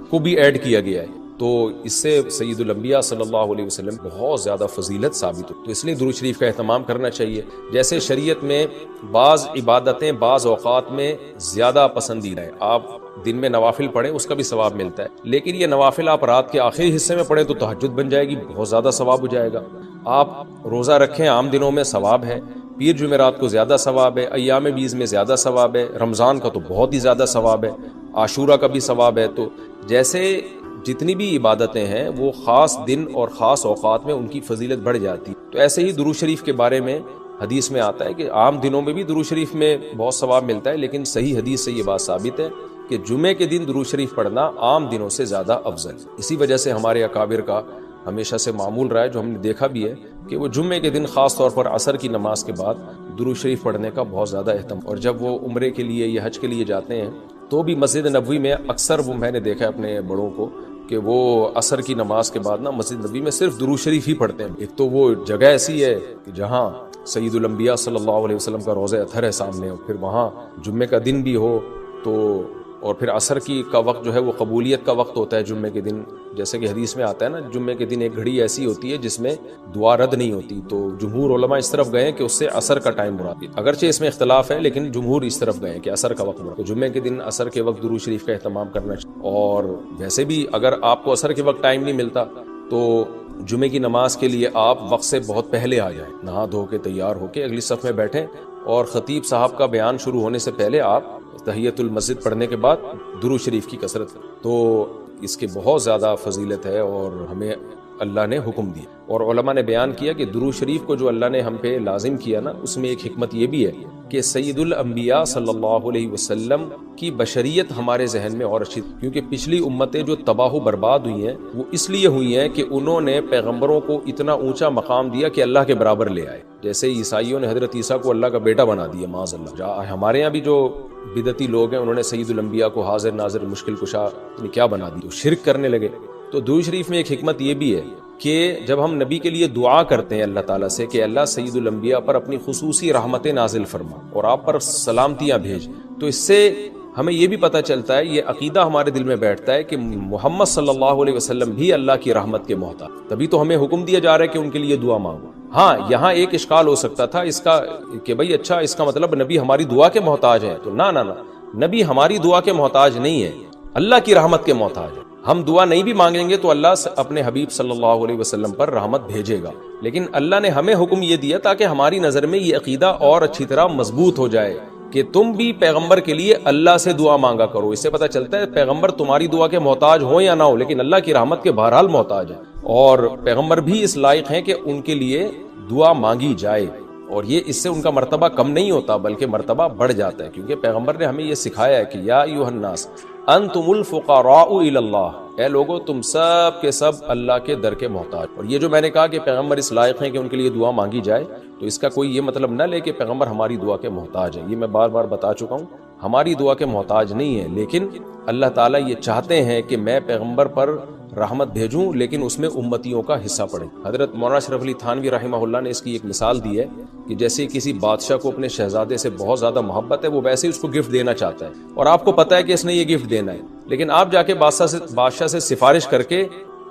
کو بھی ایڈ کیا گیا ہے. تو اس سے سید الانبیاء صلی اللہ علیہ وسلم بہت زیادہ فضیلت ثابت ہو. تو اس لیے درود شریف کا اہتمام کرنا چاہیے. جیسے شریعت میں بعض عبادتیں بعض اوقات میں زیادہ پسندیدہ ہیں, آپ دن میں نوافل پڑھیں اس کا بھی ثواب ملتا ہے, لیکن یہ نوافل آپ رات کے آخری حصے میں پڑھیں تو تہجد بن جائے گی, بہت زیادہ ثواب ہو جائے گا. آپ روزہ رکھیں عام دنوں میں ثواب ہے, پیر جمعرات کو زیادہ ثواب ہے, ایام بیز میں زیادہ ثواب ہے, رمضان کا تو بہت ہی زیادہ ثواب ہے, عاشورہ کا بھی ثواب ہے. تو جیسے جتنی بھی عبادتیں ہیں وہ خاص دن اور خاص اوقات میں ان کی فضیلت بڑھ جاتی. تو ایسے ہی درود شریف کے بارے میں حدیث میں آتا ہے کہ عام دنوں میں بھی درود شریف میں بہت ثواب ملتا ہے, لیکن صحیح حدیث سے یہ بات ثابت ہے کہ جمعے کے دن درود شریف پڑھنا عام دنوں سے زیادہ افضل. اسی وجہ سے ہمارے اکابر کا ہمیشہ سے معمول رہا ہے, جو ہم نے دیکھا بھی ہے کہ وہ جمعے کے دن خاص طور پر عصر کی نماز کے بعد درود شریف پڑھنے کا بہت زیادہ اہتمام. اور جب وہ عمرے کے لیے یا حج کے لیے جاتے ہیں تو بھی مسجد نبوی میں اکثر وہ میں نے دیکھا ہے اپنے بڑوں کو کہ وہ عصر کی نماز کے بعد نا مسجد نبوی میں صرف درود شریف ہی پڑھتے ہیں. ایک تو وہ جگہ ایسی ہے کہ جہاں سید الانبیاء صلی اللہ علیہ وسلم کا روضہ اطہر ہے سامنے, اور پھر وہاں جمعے کا دن بھی ہو تو, اور پھر عصر کا وقت جو ہے وہ قبولیت کا وقت ہوتا ہے جمعے کے دن. جیسے کہ حدیث میں آتا ہے نا, جمعے کے دن ایک گھڑی ایسی ہوتی ہے جس میں دعا رد نہیں ہوتی. تو جمہور علماء اس طرف گئے ہیں کہ اس سے عصر کا ٹائم مراد ہے, اگرچہ اس میں اختلاف ہے لیکن جمہور اس طرف گئے ہیں کہ عصر کا وقت مراد. تو جمعے کے دن عصر کے وقت درود شریف کا اہتمام کرنا چاہیے. اور ویسے بھی اگر آپ کو عصر کے وقت ٹائم نہیں ملتا تو جمعے کی نماز کے لیے آپ وقت سے بہت پہلے آ جائیں, نہا دھو کے تیار ہو کے اگلی صف میں بیٹھیں, اور خطیب صاحب کا بیان شروع ہونے سے پہلے آپ تحیت المسجد پڑھنے کے بعد درود شریف کی کثرت کریں. تو اس کے بہت زیادہ فضیلت ہے, اور ہمیں اللہ نے حکم دیا. اور علماء نے بیان کیا کہ درود شریف کو جو اللہ نے ہم پہ لازم کیا نا، اس میں ایک حکمت یہ بھی ہے کہ سید الانبیاء صلی اللہ علیہ وسلم کی بشریت ہمارے ذہن میں اور اچھی، کیونکہ پچھلی امتیں جو تباہ و برباد ہوئی ہیں وہ اس لیے ہوئی ہیں کہ انہوں نے پیغمبروں کو اتنا اونچا مقام دیا کہ اللہ کے برابر لے آئے. جیسے عیسائیوں نے حضرت عیسیٰ کو اللہ کا بیٹا بنا دیا معاذ اللہ. ہمارے یہاں بھی جو بدعتی لوگ ہیں انہوں نے سید الانبیاء کو حاضر ناظر مشکل کشا کیا بنا دی، تو شرک کرنے لگے. تو درود شریف میں ایک حکمت یہ بھی ہے کہ جب ہم نبی کے لیے دعا کرتے ہیں اللہ تعالیٰ سے کہ اللہ سید الانبیاء پر اپنی خصوصی رحمتیں نازل فرما اور آپ پر سلامتیاں بھیج، تو اس سے ہمیں یہ بھی پتہ چلتا ہے، یہ عقیدہ ہمارے دل میں بیٹھتا ہے کہ محمد صلی اللہ علیہ وسلم بھی اللہ کی رحمت کے محتاج. تبھی تو ہمیں حکم دیا جا رہا ہے کہ ان کے لیے دعا مانگو. ہاں یہاں ایک اشکال ہو سکتا تھا اس کا کہ بھئی اچھا اس کا مطلب نبی ہماری دعا کے محتاج ہیں. تو نہ نبی ہماری دعا کے محتاج نہیں ہے، اللہ کی رحمت کے محتاج ہے. ہم دعا نہیں بھی مانگیں گے تو اللہ اپنے حبیب صلی اللہ علیہ وسلم پر رحمت بھیجے گا. لیکن اللہ نے ہمیں حکم یہ دیا تاکہ ہماری نظر میں یہ عقیدہ اور اچھی طرح مضبوط ہو جائے کہ تم بھی پیغمبر کے لیے اللہ سے دعا مانگا کرو. اس سے پتہ چلتا ہے پیغمبر تمہاری دعا کے محتاج ہو یا نہ ہو، لیکن اللہ کی رحمت کے بہرحال محتاج ہیں، اور پیغمبر بھی اس لائق ہیں کہ ان کے لیے دعا مانگی جائے. اور یہ اس سے ان کا مرتبہ کم نہیں ہوتا بلکہ مرتبہ بڑھ جاتا ہے، کیونکہ پیغمبر نے ہمیں یہ سکھایا ہے کہ یا ایھا الناس انتم الفقراء الی اللہ، اے لوگو تم سب کے سب اللہ کے در کے محتاج. اور یہ جو میں نے کہا کہ پیغمبر اس لائق ہیں کہ ان کے لیے دعا مانگی جائے، تو اس کا کوئی یہ مطلب نہ لے کہ پیغمبر ہماری دعا کے محتاج ہیں. یہ میں بار بار بتا چکا ہوں، ہماری دعا کے محتاج نہیں ہے، لیکن اللہ تعالیٰ یہ چاہتے ہیں کہ میں پیغمبر پر رحمت بھیجوں لیکن اس میں امتیوں کا حصہ پڑے. حضرت مولانا اشرف علی تھانوی رحمہ اللہ نے اس کی ایک مثال دی ہے کہ جیسے کسی بادشاہ کو اپنے شہزادے سے بہت زیادہ محبت ہے، وہ ویسے ہی اس کو گفٹ دینا چاہتا ہے، اور آپ کو پتہ ہے کہ اس نے یہ گفٹ دینا ہے، لیکن آپ جا کے بادشاہ سے سفارش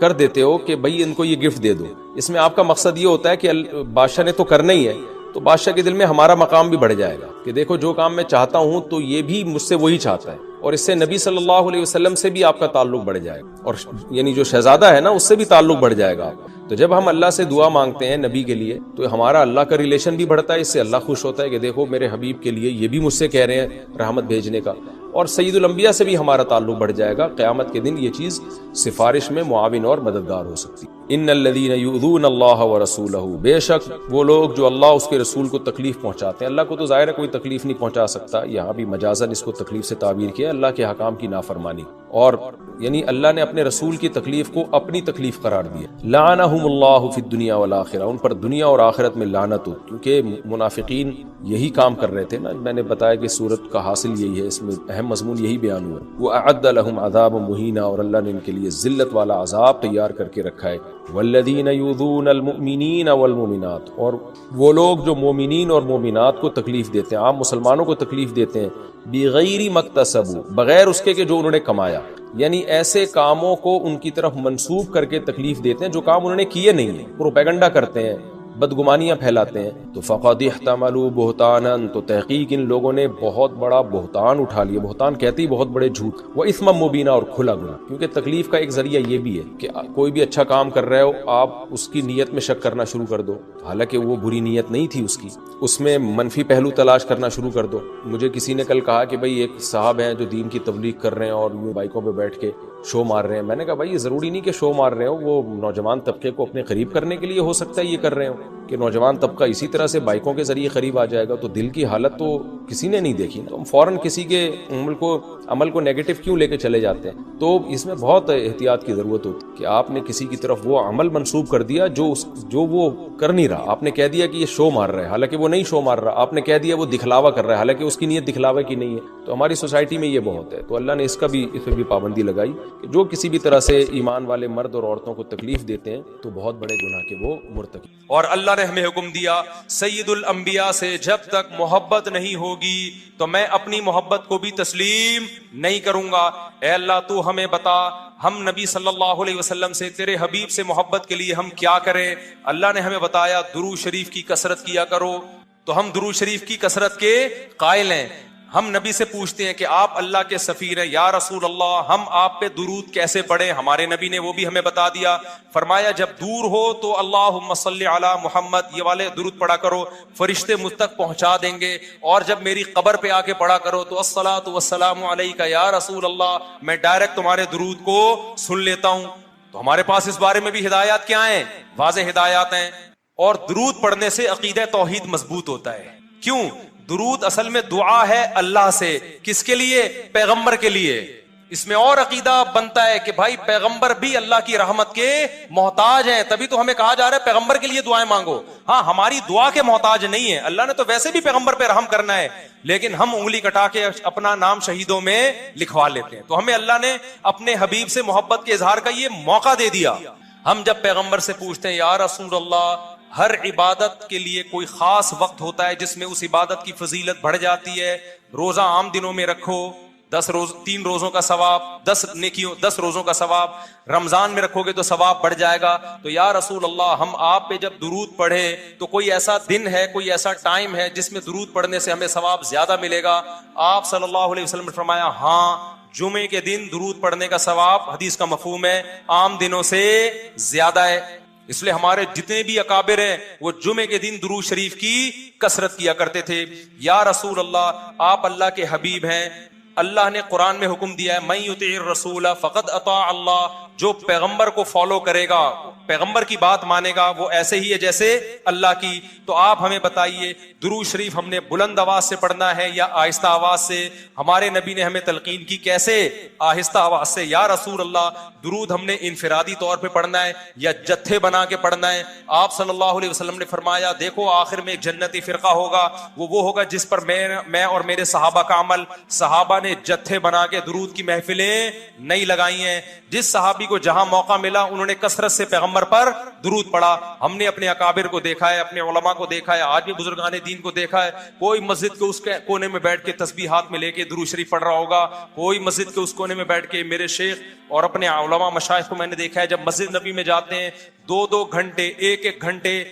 کر دیتے ہو کہ بھئی ان کو یہ گفٹ دے دو. اس میں آپ کا مقصد یہ ہوتا ہے کہ بادشاہ نے تو کرنا ہی ہے، تو بادشاہ کے دل میں ہمارا مقام بھی بڑھ جائے گا کہ دیکھو جو کام میں چاہتا ہوں تو یہ بھی مجھ سے وہی چاہتا ہے، اور اس سے نبی صلی اللہ علیہ وسلم سے بھی آپ کا تعلق بڑھ جائے گا، اور یعنی جو شہزادہ ہے نا اس سے بھی تعلق بڑھ جائے گا. تو جب ہم اللہ سے دعا مانگتے ہیں نبی کے لیے تو ہمارا اللہ کا ریلیشن بھی بڑھتا ہے، اس سے اللہ خوش ہوتا ہے کہ دیکھو میرے حبیب کے لیے یہ بھی مجھ سے کہہ رہے ہیں رحمت بھیجنے کا، اور سید الانبیاء سے بھی ہمارا تعلق بڑھ جائے گا. قیامت کے دن یہ چیز سفارش میں معاون اور مددگار ہو سکتی. ان الذین یؤذون اللہ ورسولہ، بے شک وہ لوگ جو اللہ اس کے رسول کو تکلیف پہنچاتے ہیں. اللہ کو تو ظاہر ہے کوئی تکلیف نہیں پہنچا سکتا، یہاں بھی مجازاً اس کو تکلیف سے تعبیر کیا، اللہ کے حکام کی نافرمانی، اور یعنی اللہ نے اپنے رسول کی تکلیف کو اپنی تکلیف قرار دیا. لعنہم اللہ فی الدنیا والآخرہ، ان پر دنیا اور آخرت میں لعنت ہو، کیونکہ منافقین یہی کام کر رہے تھے نا. میں نے بتایا کہ سورت کا حاصل یہی ہے، اس میں اہم مضمون یہی بیان ہوا. وَأَعَدَّ لَهُمْ عَذَابًا مُهِينًا، اور اللہ نے ان کے لیے ذلت والا عذاب تیار کر کے رکھا ہے. وَالَّذِينَ يُؤْذُونَ الْمُؤْمِنِينَ وَالْمُؤْمِنَاتِ، اور وہ لوگ جو مومنین اور مومنات کو تکلیف دیتے ہیں، عام مسلمانوں کو تکلیف دیتے ہیں، بغیر مکتسبوا، بغیر اس کے کہ جو انہوں نے کمایا، یعنی ایسے کاموں کو ان کی طرف منسوب کر کے تکلیف دیتے ہیں جو کام انہوں نے کیے نہیں ہیں، پروپیگنڈا کرتے ہیں، بدگمانیاں پھیلاتے ہیں. تو فقد احتملوا بہتانا، تو تحقیق ان لوگوں نے بہت بڑا بہتان اٹھا لیا. بہتان کہتے ہی بہت بڑے جھوٹ. واثما مبینا، اور کھلا گناہ. کیونکہ تکلیف کا ایک ذریعہ یہ بھی ہے کہ کوئی بھی اچھا کام کر رہے ہو آپ اس کی نیت میں شک کرنا شروع کر دو، حالانکہ وہ بری نیت نہیں تھی اس کی، اس میں منفی پہلو تلاش کرنا شروع کر دو. مجھے کسی نے کل کہا کہ بھئی ایک صاحب ہیں جو دین کی تبلیغ کر رہے ہیں اور یہ بائکوں پہ بیٹھ کے شو مار رہے ہیں. میں نے کہا بھائی یہ ضروری نہیں کہ شو مار رہے ہو، وہ نوجوان طبقے کو اپنے قریب کرنے کے لیے ہو سکتا ہے یہ کر رہے ہو کہ نوجوان طبقہ اسی طرح سے بائکوں کے ذریعے قریب آ جائے گا. تو دل کی حالت تو کسی نے نہیں دیکھی، تو ہم فوراً کسی کے عمل کو نیگیٹو کیوں لے کے چلے جاتے ہیں. تو اس میں بہت احتیاط کی ضرورت ہوتی ہے کہ آپ نے کسی کی طرف وہ عمل منسوب کر دیا جو وہ کر نہیں رہا. آپ نے کہہ دیا کہ یہ شو مار رہا ہے، حالانکہ وہ نہیں شو مار رہا. آپ نے کہہ دیا وہ دکھلاوا کر رہا ہے، حالانکہ اس کی نیت دکھلاوے کی نہیں ہے. تو ہماری سوسائٹی میں یہ بہت ہے. تو اللہ نے اس پہ بھی پابندی لگائی کہ جو کسی بھی طرح سے ایمان والے مرد اور عورتوں کو تکلیف دیتے ہیں تو بہت بڑے گناہ کے وہ مرتکب. اور اللہ نے ہمیں حکم دیا سید الانبیاء سے جب تک محبت نہیں ہوگی تو میں اپنی محبت کو بھی تسلیم نہیں کروں گا. اے اللہ تو ہمیں بتا ہم نبی صلی اللہ علیہ وسلم سے، تیرے حبیب سے محبت کے لیے ہم کیا کریں. اللہ نے ہمیں بتایا درود شریف کی کثرت کیا کرو. تو ہم درود شریف کی کثرت کے قائل ہیں. ہم نبی سے پوچھتے ہیں کہ آپ اللہ کے سفیر ہیں، یا رسول اللہ ہم آپ پہ درود کیسے پڑھیں. ہمارے نبی نے وہ بھی ہمیں بتا دیا. فرمایا جب دور ہو تو اللہم صلی علی محمد یہ والے درود پڑھا کرو، فرشتے مجھ تک پہنچا دیں گے. اور جب میری قبر پہ آ کے پڑھا کرو تو الصلاۃ والسلام علیک یا رسول اللہ، میں ڈائریکٹ تمہارے درود کو سن لیتا ہوں. تو ہمارے پاس اس بارے میں بھی ہدایات کیا ہیں؟ واضح ہدایات ہیں. اور درود پڑھنے سے عقیدہ توحید مضبوط ہوتا ہے. کیوں؟ درود اصل میں دعا ہے اللہ سے. کس کے لیے؟ پیغمبر کے لیے. اس میں اور عقیدہ بنتا ہے کہ بھائی پیغمبر بھی اللہ کی رحمت کے محتاج ہیں, تبھی تو ہمیں کہا جا رہا ہے پیغمبر کے لیے دعائیں مانگو. ہاں, ہماری دعا کے محتاج نہیں ہے, اللہ نے تو ویسے بھی پیغمبر پہ رحم کرنا ہے, لیکن ہم انگلی کٹا کے اپنا نام شہیدوں میں لکھوا لیتے ہیں. تو ہمیں اللہ نے اپنے حبیب سے محبت کے اظہار کا یہ موقع دے دیا. ہم جب پیغمبر سے پوچھتے ہیں یا رسول اللہ, ہر عبادت کے لیے کوئی خاص وقت ہوتا ہے جس میں اس عبادت کی فضیلت بڑھ جاتی ہے. روزہ عام دنوں میں رکھو, 3 روزوں کا ثواب, 10 روزوں کا ثواب. رمضان میں رکھو گے تو ثواب بڑھ جائے گا. تو یا رسول اللہ, ہم آپ پہ جب درود پڑھے تو کوئی ایسا دن ہے, کوئی ایسا ٹائم ہے جس میں درود پڑھنے سے ہمیں ثواب زیادہ ملے گا؟ آپ صلی اللہ علیہ وسلم نے فرمایا ہاں, جمعے کے دن درود پڑھنے کا ثواب, حدیث کا مفہوم ہے, عام دنوں سے زیادہ ہے. اس لیے ہمارے جتنے بھی اکابر ہیں وہ جمعے کے دن درود شریف کی کثرت کیا کرتے تھے. یا رسول اللہ, آپ اللہ کے حبیب ہیں, اللہ نے قرآن میں حکم دیا ہے من یطع الرسول فقد اطاع اللہ, جو پیغمبر کو فالو کرے گا, پیغمبر کی بات مانے گا, وہ ایسے ہی ہے جیسے اللہ کی. تو آپ ہمیں بتائیے درود شریف ہم نے بلند آواز سے پڑھنا ہے یا آہستہ آواز سے؟ ہمارے نبی نے ہمیں تلقین کی کیسے؟ آہستہ آواز سے. یا رسول اللہ, درود ہم نے انفرادی طور پہ پڑھنا ہے یا جتھے بنا کے پڑھنا ہے؟ آپ صلی اللہ علیہ وسلم نے فرمایا دیکھو آخر میں ایک جنتی فرقہ ہوگا, وہ ہوگا جس پر میں اور میرے صحابہ کا عمل. صحابہ نے جتھے بنا کے درود کی محفلیں نہیں لگائی ہیں. جس صحابی کو جہاں موقع ملا انہوں نے کثرت سے پیغمبر پر درود پڑھا. ہم نے اپنے اکابر کو دیکھا ہے, اپنے علماء کو دیکھا ہے, آج بھی بزرگان دین کو دیکھا ہے, کوئی مسجد کے اس کونے میں بیٹھ کے تسبیح ہاتھ میں لے کے درود شریف پڑھ رہا ہوگا, کوئی مسجد کے اس کونے میں بیٹھ کے. میرے شیخ اور اپنے علماء مشائخ کو میں نے دیکھا ہے جب مسجد نبی میں جاتے ہیں 2 گھنٹے, 1 گھنٹے,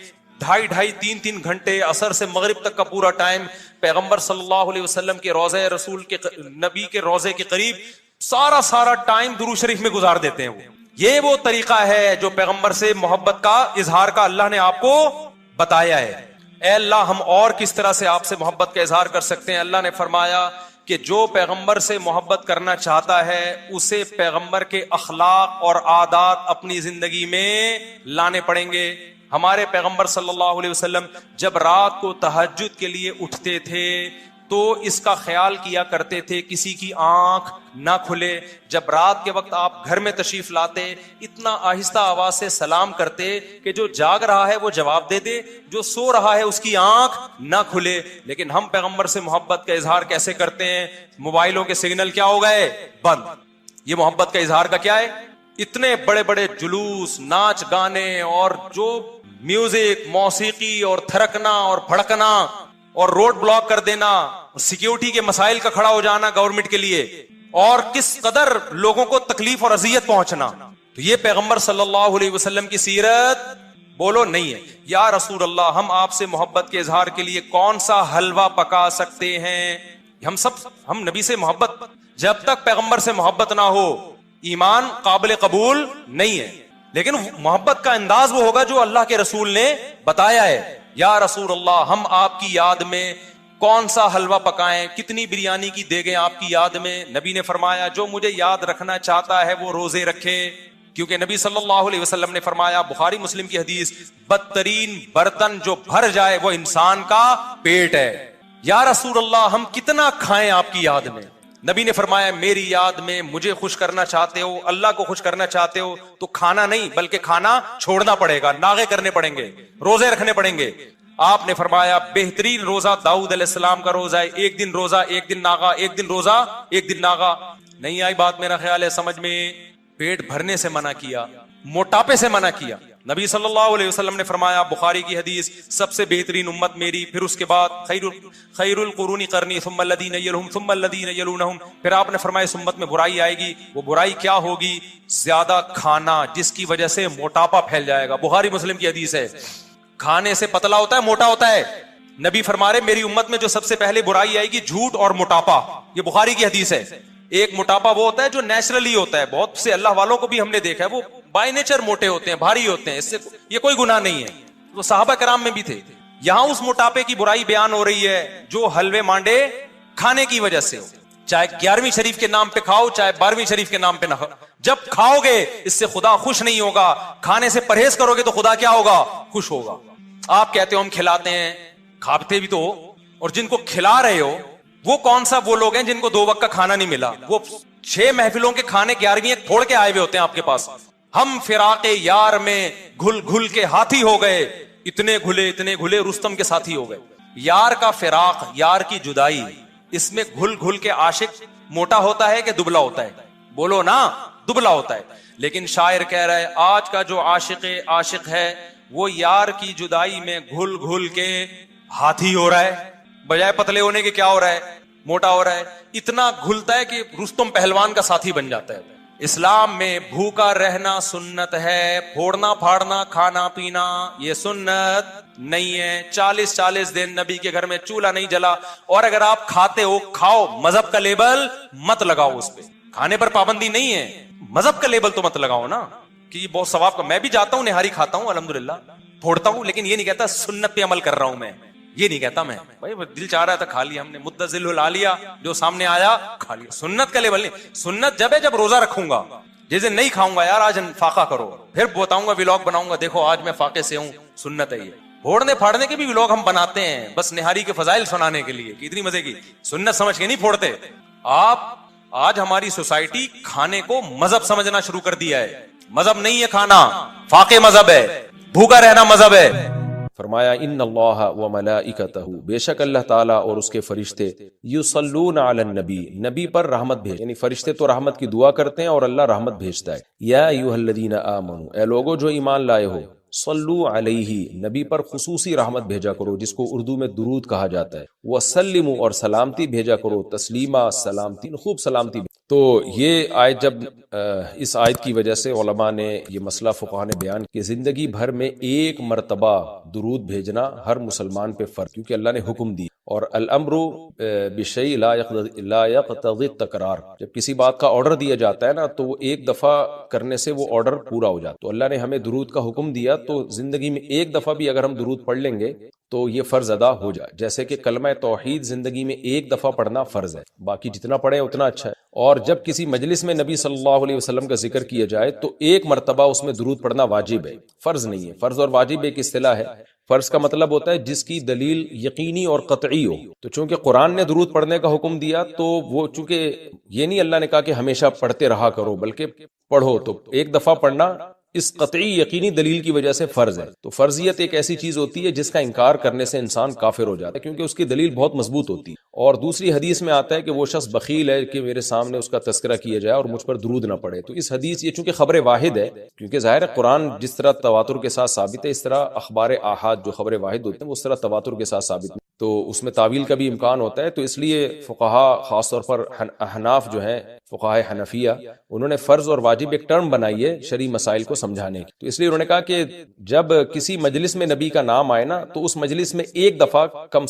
2.5 3 گھنٹے, عصر سے مغرب تک کا پورا ٹائم پیغمبر صلی اللہ علیہ وسلم کے روضہ رسول کے نبی کے روضے کے قریب سارا ٹائم درود شریف میں گزار دیتے ہیں. یہ وہ طریقہ ہے جو پیغمبر سے محبت کا اظہار کا اللہ نے آپ کو بتایا ہے. اے اللہ, ہم اور کس طرح سے آپ سے محبت کا اظہار کر سکتے ہیں؟ اللہ نے فرمایا کہ جو پیغمبر سے محبت کرنا چاہتا ہے اسے پیغمبر کے اخلاق اور عادات اپنی زندگی میں لانے پڑیں گے. ہمارے پیغمبر صلی اللہ علیہ وسلم جب رات کو تہجد کے لیے اٹھتے تھے تو اس کا خیال کیا کرتے تھے کسی کی آنکھ نہ کھلے. جب رات کے وقت آپ گھر میں تشریف لاتے اتنا آہستہ آواز سے سلام کرتے کہ جو جاگ رہا ہے وہ جواب دے دے, جو سو رہا ہے اس کی آنکھ نہ کھلے. لیکن ہم پیغمبر سے محبت کا اظہار کیسے کرتے ہیں؟ موبائلوں کے سگنل کیا ہو گئے؟ بند. یہ محبت کا اظہار کا کیا ہے؟ اتنے بڑے بڑے جلوس, ناچ گانے اور جو میوزک, موسیقی اور تھرکنا اور بھڑکنا اور روڈ بلاک کر دینا, سیکیورٹی کے مسائل کا کھڑا ہو جانا گورنمنٹ کے لیے, اور کس قدر لوگوں کو تکلیف اور اذیت پہنچنا. تو یہ پیغمبر صلی اللہ علیہ وسلم کی سیرت بولو نہیں ہے. یا رسول اللہ, ہم آپ سے محبت کے اظہار کے لیے کون سا حلوہ پکا سکتے ہیں؟ ہم نبی سے محبت, جب تک پیغمبر سے محبت نہ ہو ایمان قابل قبول نہیں ہے. لیکن محبت کا انداز وہ ہوگا جو اللہ کے رسول نے بتایا ہے. یا رسول اللہ, ہم آپ کی یاد میں کون سا حلوہ پکائیں, کتنی بریانی کی دیگیں آپ کی یاد میں؟ نبی نے فرمایا جو مجھے یاد رکھنا چاہتا ہے وہ روزے رکھے. کیونکہ نبی صلی اللہ علیہ وسلم نے فرمایا, بخاری مسلم کی حدیث, بدترین برتن جو بھر جائے وہ انسان کا پیٹ ہے. یا رسول اللہ, ہم کتنا کھائیں آپ کی یاد میں؟ نبی نے فرمایا میری یاد میں مجھے خوش کرنا چاہتے ہو, اللہ کو خوش کرنا چاہتے ہو تو کھانا نہیں بلکہ کھانا چھوڑنا پڑے گا, ناغے کرنے پڑیں گے, روزے رکھنے پڑیں گے. آپ نے فرمایا بہترین روزہ داؤد علیہ السلام کا روزہ ہے, 1 دن روزہ 1 دن ناغا, 1 دن روزہ 1 دن ناغا. نہیں آئی بات میرا خیال ہے سمجھ میں؟ پیٹ بھرنے سے منع کیا, موٹاپے سے منع کیا. نبی صلی اللہ علیہ وسلم نے فرمایا, بخاری کی حدیث, سب سے بہترین امت میری, پھر اس کے بعد خیر القرون قرنی ثم الذین یلونہم ثم الذین یلونہم. پھر آپ نے فرمایا اس امت میں برائی آئے گی. وہ برائی کیا ہوگی؟ زیادہ کھانا, جس کی وجہ سے موٹاپا پھیل جائے گا. بخاری مسلم کی حدیث ہے. کھانے سے پتلا ہوتا ہے, موٹا ہوتا ہے. نبی فرما رہے میری امت میں جو سب سے پہلے برائی آئے گی جھوٹ اور موٹاپا. یہ بخاری کی حدیث ہے. ایک موٹاپا وہ ہوتا ہے جو نیچرلی ہوتا ہے, بہت سے اللہ والوں کو بھی ہم نے دیکھا ہے وہ بائی نیچر موٹے ہوتے ہیں, بھاری ہوتے ہیں, اس سے یہ کوئی گناہ نہیں ہے. وہ صحابہ کرام میں بھی تھے. یہاں اس موٹاپے کی برائی بیان ہو رہی ہے جو حلوے مانڈے کھانے کی وجہ سے ہو, چاہے 11ویں شریف کے نام پہ کھاؤ چاہے 12ویں شریف کے نام پہ نہ. جب کھاؤ گے اس سے خدا خوش نہیں ہوگا، کھانے سے پرہیز کرو گے تو خدا کیا ہوگا؟ خوش ہوگا۔ آپ کہتے ہو ہم کھلاتے ہیں، کھاتے بھی تو ہو، اور جن کو کھلا رہے ہو وہ کون سا وہ لوگ ہیں جن کو 2 وقت کا کھانا نہیں ملا؟ وہ 6 محفلوں کے کھانے 11ویں پھوڑ کے آئے ہوئے ہوتے ہیں آپ کے پاس۔ ہم فراق یار میں گھل گھل کے ہاتھی ہو گئے، اتنے گھلے رستم کے ساتھی ہو گئے۔ یار کا فراق، یار کی جدائی، اس میں گھل گھل کے عاشق موٹا ہوتا ہے کہ دبلا ہوتا ہے؟ بولو نا، دبلا ہوتا ہے۔ لیکن شاعر کہہ رہا ہے آج کا جو عاشق ہے وہ یار کی جدائی میں گھل گھل کے ہاتھی ہو رہا ہے، بجائے پتلے ہونے کے کیا ہو رہا ہے؟ موٹا ہو رہا ہے۔ اتنا گھلتا ہے کہ رستم پہلوان کا ساتھی بن جاتا ہے۔ اسلام میں بھوکا رہنا سنت ہے، پھوڑنا پھاڑنا کھانا پینا یہ سنت نہیں ہے۔ 40 دن نبی کے گھر میں چولہا نہیں جلا، اور اگر آپ کھاتے ہو کھاؤ، مذہب کا لیبل مت لگاؤ اس پہ۔ کھانے پر پابندی نہیں ہے، مذہب کا لیبل تو مت لگاؤ نا کہ یہ بہت ثواب کا۔ میں بھی جاتا ہوں نہاری کھاتا ہوں الحمدللہ، پھوڑتا ہوں، لیکن یہ نہیں کہتا سنت پہ عمل کر رہا ہوں میں، یہ نہیں کہتا میں۔ بھائی دل چاہ رہا تھا کھا لیا ہم نے، متزل العالیہ جو سامنے آیا کھا لیا۔ سنت کا لیبل نہیں، سنت جب ہے جب روزہ رکھوں گا، جس دن نہیں کھاؤں گا یار آج فاقہ کرو، پھر بتاؤں گا ویلاگ بناؤں گا دیکھو آج میں فاقے سے ہوں، سنت ہے یہ۔ پھوڑنے پھاڑنے کے بھی ویلاگ ہم بناتے ہیں بس نہاری کے فضائل سنانے کے لیے کہ اتنی مزے کی، سنت سمجھ کے نہیں پھوڑتے۔ آپ آج ہماری سوسائٹی کھانے کو مذہب سمجھنا شروع کر دیا ہے۔ مذہب نہیں ہے کھانا، فاقے مذہب ہے، بھوکا رہنا مذہب ہے۔ فرمایا ان اللہ و ملائکتہ، بے شک اللہ تعالیٰ اور اس کے فرشتے، یصلون علی النبی، نبی پر رحمت بھیج، یعنی فرشتے تو رحمت کی دعا کرتے ہیں اور اللہ رحمت بھیجتا ہے۔ یا ایھا الذین آمنوا، اے لوگو جو ایمان لائے ہو، صلو علیہ، نبی پر خصوصی رحمت بھیجا کرو جس کو اردو میں درود کہا جاتا ہے، وسلموا، اور سلامتی بھیجا کرو، تسلیما، سلامتی، خوب سلامتی۔ تو یہ آیت جب اس آیت کی وجہ سے علماء نے یہ مسئلہ فقہاء نے بیان کہ زندگی بھر میں ایک مرتبہ درود بھیجنا ہر مسلمان پہ فرض، کیونکہ اللہ نے حکم دی، اور الامر بشیء لا یقتضی التکرار، جب کسی بات کا آرڈر دیا جاتا ہے نا تو وہ ایک دفعہ کرنے سے وہ آرڈر پورا ہو جاتا، تو اللہ نے ہمیں درود کا حکم دیا تو زندگی میں ایک دفعہ بھی اگر ہم درود پڑھ لیں گے تو یہ فرض ادا ہو جائے، جیسے کہ کلمہ توحید زندگی میں ایک دفعہ پڑھنا فرض ہے، باقی جتنا پڑھیں اتنا اچھا ہے۔ اور جب کسی مجلس میں نبی صلی اللہ علیہ وسلم کا ذکر کیا جائے تو ایک مرتبہ اس میں درود پڑھنا واجب ہے، فرض نہیں ہے۔ فرض اور واجب ایک اصطلاح ہے، فرض کا مطلب ہوتا ہے جس کی دلیل یقینی اور قطعی ہو، تو چونکہ قرآن نے درود پڑھنے کا حکم دیا تو وہ چونکہ یہ نہیں اللہ نے کہا کہ ہمیشہ پڑھتے رہا کرو، بلکہ پڑھو تو ایک دفعہ پڑھنا اس قطعی یقینی دلیل کی وجہ سے فرض ہے۔ تو فرضیت ایک ایسی چیز ہوتی ہے جس کا انکار کرنے سے انسان کافر ہو جاتا ہے، کیونکہ اس کی دلیل بہت مضبوط ہوتی ہے۔ اور دوسری حدیث میں آتا ہے کہ وہ شخص بخیل ہے کہ میرے سامنے اس کا تذکرہ کیا جائے اور مجھ پر درود نہ پڑے، تو اس حدیث یہ چونکہ خبر واحد ہے، کیونکہ ظاہر ہے قرآن جس طرح تواتر کے ساتھ ثابت ہے اس طرح اخبار احاد جو خبر واحد ہوتے ہیں وہ اس طرح تواتر کے ساتھ ثابت ہیں، تو اس میں تعویل کا بھی امکان ہوتا ہے۔ تو اس لیے فقہا خاص طور پر احناف جو ہیں، فقہاء حنفیہ، انہوں نے فرض اور واجب ایک ٹرم بنائی ہے شرعی مسائل کو سمجھانے کی، تو اس لیے انہوں نے کہا کہ جب کسی مجلس میں نبی کا نام آئے نا تو اس مجلس میں ایک دفعہ کم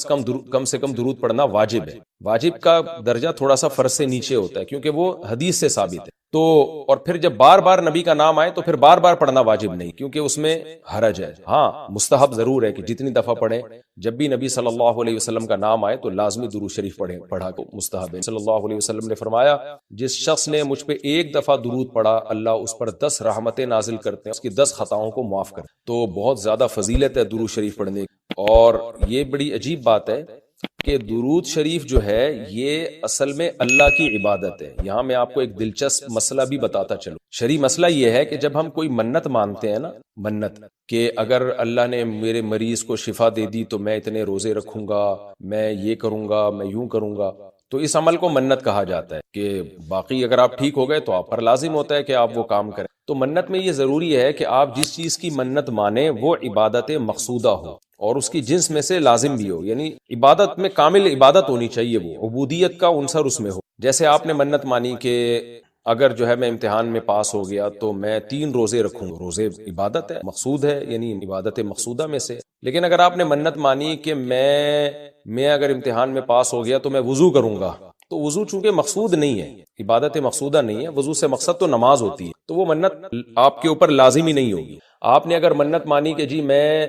سے کم درود پڑھنا واجب ہے۔ واجب کا درجہ تھوڑا سا فرض سے نیچے ہوتا ہے کیونکہ وہ حدیث سے ثابت ہے، تو اور پھر جب بار بار نبی کا نام آئے تو پھر بار بار پڑھنا واجب نہیں، کیونکہ اس میں حرج ہے۔ ہاں مستحب ضرور ہے کہ جتنی دفعہ پڑھیں، جب بھی نبی صلی اللہ علیہ وسلم کا نام آئے تو لازمی درود شریف پڑھا کو مستحب ہے۔ صلی اللہ علیہ وسلم نے فرمایا جس شخص نے مجھ پہ ایک دفعہ درود پڑھا اللہ اس پر 10 رحمتیں نازل کرتے ہیں، اس کی 10 خطاؤں کو معاف کرتے ہیں۔ تو بہت زیادہ فضیلت ہے درود شریف پڑھنے کی، اور یہ بڑی عجیب بات ہے کہ درود شریف جو ہے یہ اصل میں اللہ کی عبادت ہے۔ یہاں میں آپ کو ایک دلچسپ مسئلہ بھی بتاتا چلوں۔ شرعی مسئلہ یہ ہے کہ جب ہم کوئی منت مانتے ہیں نا، منت کہ اگر اللہ نے میرے مریض کو شفا دے دی تو میں اتنے روزے رکھوں گا، میں یہ کروں گا، میں یوں کروں گا، تو اس عمل کو منت کہا جاتا ہے کہ باقی اگر آپ ٹھیک ہو گئے تو آپ پر لازم ہوتا ہے کہ آپ وہ کام کریں۔ تو منت میں یہ ضروری ہے کہ آپ جس چیز کی منت مانیں وہ عبادت مقصودہ ہو اور اس کی جنس میں سے لازم بھی ہو، یعنی عبادت میں کامل عبادت ہونی چاہیے، وہ عبودیت کا عنصر اس میں ہو۔ جیسے آپ نے منت مانی کہ اگر جو ہے میں امتحان میں پاس ہو گیا تو میں 3 روزے رکھوں گا، روزے عبادت ہے، مقصود ہے، یعنی عبادت مقصودہ میں سے۔ لیکن اگر آپ نے منت مانی کہ میں اگر امتحان میں پاس ہو گیا تو میں وضو کروں گا، تو وضو چونکہ مقصود نہیں ہے، عبادت مقصودہ نہیں ہے، وضو سے مقصد تو نماز ہوتی ہے، تو وہ منت آپ کے اوپر لازمی نہیں ہوگی۔ آپ نے اگر منت مانی کہ جی میں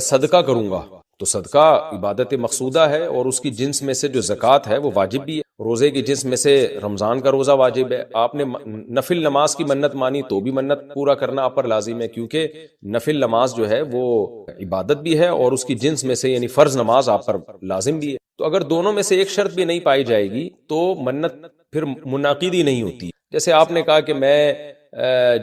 صدقہ کروں گا، تو صدقہ عبادت مقصودہ ہے اور اس کی جنس میں سے جو زکوٰۃ ہے وہ واجب بھی ہے، روزے کی جنس میں سے رمضان کا روزہ واجب ہے. آپ نے نفل نماز کی منت مانی تو بھی منت پورا کرنا آپ پر لازم ہے، کیونکہ نفل نماز جو ہے وہ عبادت بھی ہے اور اس کی جنس میں سے یعنی فرض نماز آپ پر لازم بھی ہے. تو اگر دونوں میں سے ایک شرط بھی نہیں پائی جائے گی تو منت پھر منعقد ہی نہیں ہوتی. جیسے آپ نے کہا کہ میں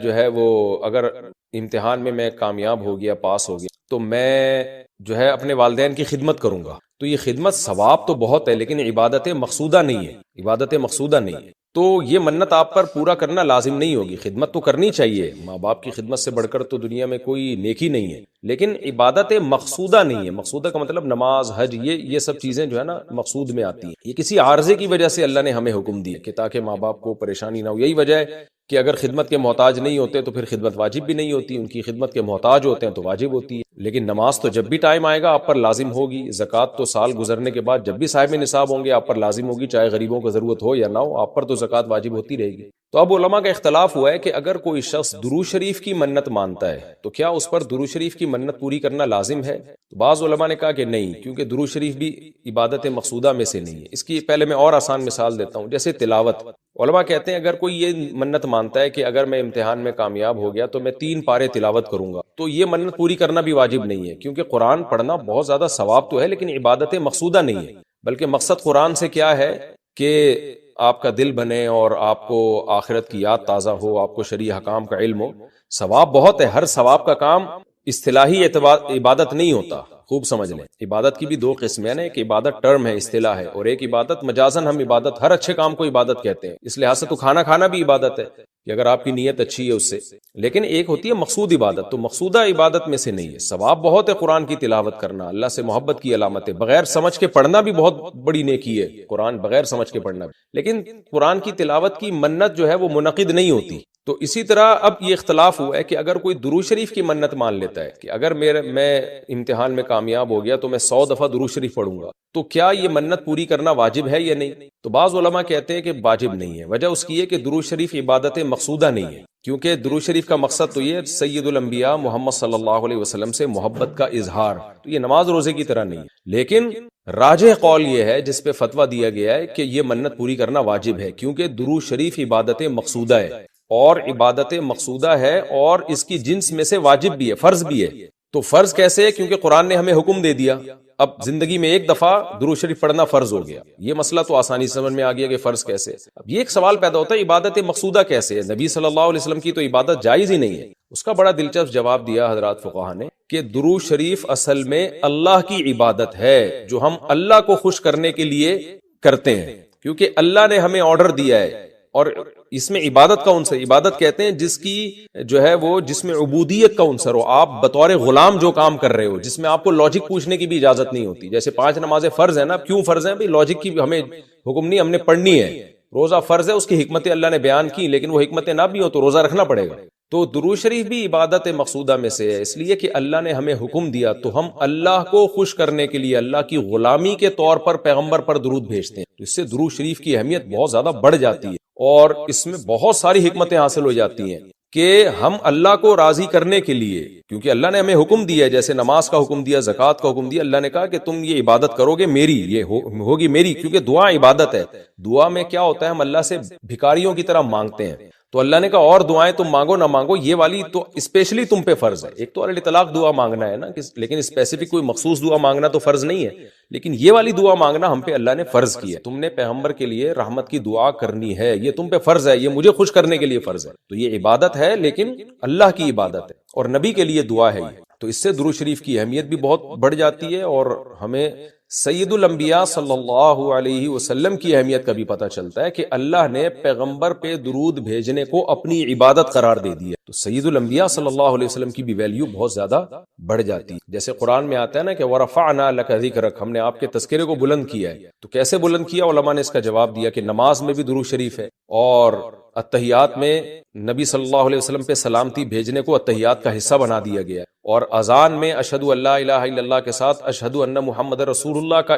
جو ہے وہ اگر امتحان میں میں کامیاب ہو گیا، پاس ہو گیا، تو میں جو ہے اپنے والدین کی خدمت کروں گا. تو یہ خدمت ثواب تو بہت ہے لیکن عبادت مقصودہ نہیں ہے، عبادت مقصودہ نہیں ہے. تو یہ منت آپ پر پورا کرنا لازم نہیں ہوگی. خدمت تو کرنی چاہیے، ماں باپ کی خدمت سے بڑھ کر تو دنیا میں کوئی نیکی نہیں ہے، لیکن عبادت مقصودہ نہیں ہے. مقصودہ کا مطلب نماز، حج، یہ سب چیزیں جو ہے نا مقصود میں آتی ہیں. یہ کسی عارضے کی وجہ سے اللہ نے ہمیں حکم دیا کہ تاکہ ماں باپ کو پریشانی نہ ہو. یہی وجہ ہے کہ اگر خدمت کے محتاج نہیں ہوتے تو پھر خدمت واجب بھی نہیں ہوتی، ان کی خدمت کے محتاج ہوتے ہیں تو واجب ہوتی ہے. لیکن نماز تو جب بھی ٹائم آئے گا آپ پر لازم ہوگی. زکوٰۃ تو سال گزرنے کے بعد جب بھی صاحب نصاب ہوں گے آپ پر لازم ہوگی، چاہے غریبوں کو ضرورت ہو یا نہ ہو، آپ پر تو زکوٰۃ واجب ہوتی رہے گی. تو اب علماء کا اختلاف ہوا ہے کہ اگر کوئی شخص درود شریف کی منت مانتا ہے تو کیا اس پر درود شریف کی منت پوری کرنا لازم ہے؟ تو بعض علماء نے کہا کہ نہیں، کیونکہ درود شریف بھی عبادت مقصودہ میں سے نہیں ہے. اس کی پہلے میں اور آسان مثال دیتا ہوں، جیسے تلاوت. علماء کہتے ہیں اگر کوئی یہ منت مانتا ہے کہ اگر میں امتحان میں کامیاب ہو گیا تو میں 3 پارے تلاوت کروں گا، تو یہ منت پوری کرنا بھی واجب نہیں ہے، کیونکہ قرآن پڑھنا بہت زیادہ ثواب تو ہے لیکن عبادت مقصودہ نہیں ہے. بلکہ مقصد قرآن سے کیا ہے کہ آپ کا دل بنے اور آپ کو آخرت کی یاد تازہ ہو، آپ کو شرعی حکام کا علم ہو. ثواب بہت ہے، ہر ثواب کا کام اصطلاحی عبادت نہیں ہوتا. خوب سمجھ لیں، عبادت کی بھی 2 قسمیں ہیں. ایک عبادت ٹرم ہے، اصطلاح ہے، اور ایک عبادت مجازن ہم عبادت، ہر اچھے کام کو عبادت کہتے ہیں. اس لحاظ سے تو کھانا کھانا بھی عبادت ہے کہ اگر آپ کی نیت اچھی ہے اس سے. لیکن ایک ہوتی ہے مقصود عبادت، تو مقصودہ عبادت میں سے نہیں ہے. ثواب بہت ہے قرآن کی تلاوت کرنا، اللہ سے محبت کی علامت ہے. بغیر سمجھ کے پڑھنا بھی بہت بڑی نیکی ہے، قرآن بغیر سمجھ کے پڑھنا بھی. لیکن قرآن کی تلاوت کی منت جو ہے وہ منعقد نہیں ہوتی. تو اسی طرح اب یہ اختلاف ہوا ہے کہ اگر کوئی درود شریف کی منت مان لیتا ہے کہ اگر میں امتحان میں کامیاب ہو گیا تو میں 100 دفعہ درود شریف پڑھوں گا، تو کیا یہ منت پوری کرنا واجب ہے یا نہیں؟ تو بعض علماء کہتے ہیں کہ واجب نہیں ہے. وجہ اس کی ہے کہ درود شریف عبادت مقصودہ نہیں ہے، کیونکہ درود شریف کا مقصد تو یہ سید الانبیاء محمد صلی اللہ علیہ وسلم سے محبت کا اظہار. تو یہ نماز روزے کی طرح نہیں ہے. لیکن راجح قول یہ ہے جس پہ فتویٰ دیا گیا ہے کہ یہ منت پوری کرنا واجب ہے، کیونکہ درود شریف عبادت مقصودہ ہے اور عبادت مقصودہ ہے اور اس کی جنس میں سے واجب بھی ہے، فرض بھی ہے. تو فرض کیسے ہے؟ کیونکہ قرآن نے ہمیں حکم دے دیا. اب زندگی میں ایک دفعہ درود شریف پڑھنا فرض ہو گیا. یہ مسئلہ تو آسانی سمجھ میں آ گیا کہ فرض کیسے. اب یہ ایک سوال پیدا ہوتا ہے عبادت مقصودہ کیسے ہے؟ نبی صلی اللہ علیہ وسلم کی تو عبادت جائز ہی نہیں ہے. اس کا بڑا دلچسپ جواب دیا حضرات فقہا نے کہ درود شریف اصل میں اللہ کی عبادت ہے جو ہم اللہ کو خوش کرنے کے لیے کرتے ہیں، کیونکہ اللہ نے ہمیں آرڈر دیا ہے. اور اس میں عبادت کا عنصر، عبادت کہتے ہیں جس کی جو ہے وہ جس میں عبودیت کا عنصر ہو، آپ بطور غلام جو کام کر رہے ہو، جس میں آپ کو لاجک پوچھنے کی بھی اجازت نہیں ہوتی. جیسے 5 نمازیں فرض ہیں نا، کیوں فرض ہیں بھئی؟ لاجک کی ہمیں حکم نہیں، ہم نے پڑھنی ہے. روزہ فرض ہے، اس کی حکمتیں اللہ نے بیان کی، لیکن وہ حکمتیں نہ بھی ہو تو روزہ رکھنا پڑے گا. تو درود شریف بھی عبادت مقصودہ میں سے ہے، اس لیے کہ اللہ نے ہمیں حکم دیا تو ہم اللہ کو خوش کرنے کے لیے اللہ کی غلامی کے طور پر پیغمبر پر درود بھیجتے ہیں. اس سے درود شریف کی اہمیت بہت زیادہ بڑھ جاتی ہے اور اس میں بہت ساری حکمتیں حاصل ہو جاتی ہیں کہ ہم اللہ کو راضی کرنے کے لیے، کیونکہ اللہ نے ہمیں حکم دیا، جیسے نماز کا حکم دیا، زکوٰۃ کا حکم دیا. اللہ نے کہا کہ تم یہ عبادت کرو گے میری، یہ ہوگی میری، کیونکہ دعا عبادت ہے. دعا میں کیا ہوتا ہے؟ ہم اللہ سے بھکاریوں کی طرح مانگتے ہیں. تو اللہ نے کہا اور دعائیں تم مانگو نہ مانگو، یہ والی تو اسپیشلی تم پہ فرض ہے. ایک تو علی طلاق دعا مانگنا ہے نا، لیکن اسپیسیفک کوئی مخصوص دعا مانگنا تو فرض نہیں ہے. لیکن یہ والی دعا مانگنا ہم پہ اللہ نے فرض کی ہے. تم نے پیغمبر کے لیے رحمت کی دعا کرنی ہے، یہ تم پہ فرض ہے، یہ مجھے خوش کرنے کے لیے فرض ہے. تو یہ عبادت ہے لیکن اللہ کی عبادت ہے اور نبی کے لیے دعا ہے یہ. تو اس سے درود شریف کی اہمیت بھی بہت بڑھ جاتی ہے اور ہمیں سید الانبیاء صلی اللہ علیہ وسلم کی اہمیت کا بھی پتہ چلتا ہے کہ اللہ نے پیغمبر پہ درود بھیجنے کو اپنی عبادت قرار دے دیا. تو سید الانبیاء صلی اللہ علیہ وسلم کی بھی ویلیو بہت زیادہ بڑھ جاتی ہے. جیسے قرآن میں آتا ہے نا کہ وَرَفَعْنَا لَكَ ذِكْرَكَ، ہم نے آپ کے تذکرے کو بلند کیا ہے. تو کیسے بلند کیا؟ علماء نے اس کا جواب دیا کہ نماز میں بھی درود شریف ہے اور اتحیات میں نبی صلی اللہ علیہ وسلم پہ سلامتی بھیجنے کو اتحیات کا حصہ بنا دیا گیا ہے، اور اذان میں اشہدو اللہ الہ الا اللہ کے ساتھ اشہدو ان محمد رسول اللہ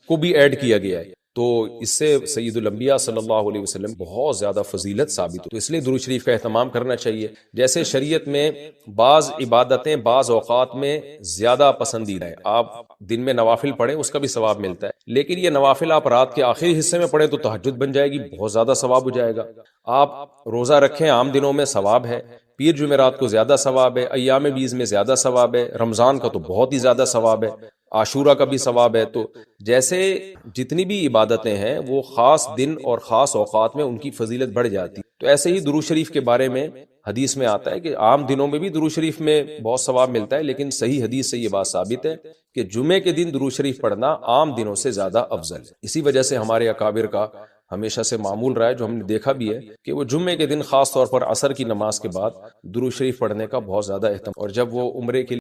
کو بھی ایڈ کیا گیا ہے. تو اس سے سید الانبیاء صلی اللہ علیہ وسلم بہت زیادہ فضیلت ثابت ہو. تو اس لیے درود شریف کا اہتمام کرنا چاہیے. جیسے شریعت میں بعض عبادتیں بعض اوقات میں زیادہ پسندیدہ ہیں، آپ دن میں نوافل پڑھیں اس کا بھی ثواب ملتا ہے، لیکن یہ نوافل آپ رات کے آخری حصے میں پڑھیں تو تہجد بن جائے گی، بہت زیادہ ثواب ہو جائے گا. آپ روزہ رکھیں عام دنوں میں ثواب ہے، پیر جمعرات کو زیادہ ثواب ہے، ایام بیز میں زیادہ ثواب ہے، رمضان کا تو بہت ہی زیادہ ثواب ہے، عاشورہ کا بھی ثواب ہے. تو جیسے جتنی بھی عبادتیں ہیں وہ خاص دن اور خاص اوقات میں ان کی فضیلت بڑھ جاتی. تو ایسے ہی درود شریف کے بارے میں حدیث میں آتا ہے کہ عام دنوں میں بھی درود شریف میں بہت ثواب ملتا ہے، لیکن صحیح حدیث سے یہ بات ثابت ہے کہ جمعے کے دن درود شریف پڑھنا عام دنوں سے زیادہ افضل ہے. اسی وجہ سے ہمارے اکابر کا ہمیشہ سے معمول رہا ہے، جو ہم نے دیکھا بھی ہے کہ وہ جمعے کے دن خاص طور پر عصر کی نماز کے بعد درود شریف پڑھنے کا بہت زیادہ اہتمام، اور جب وہ عمرے کے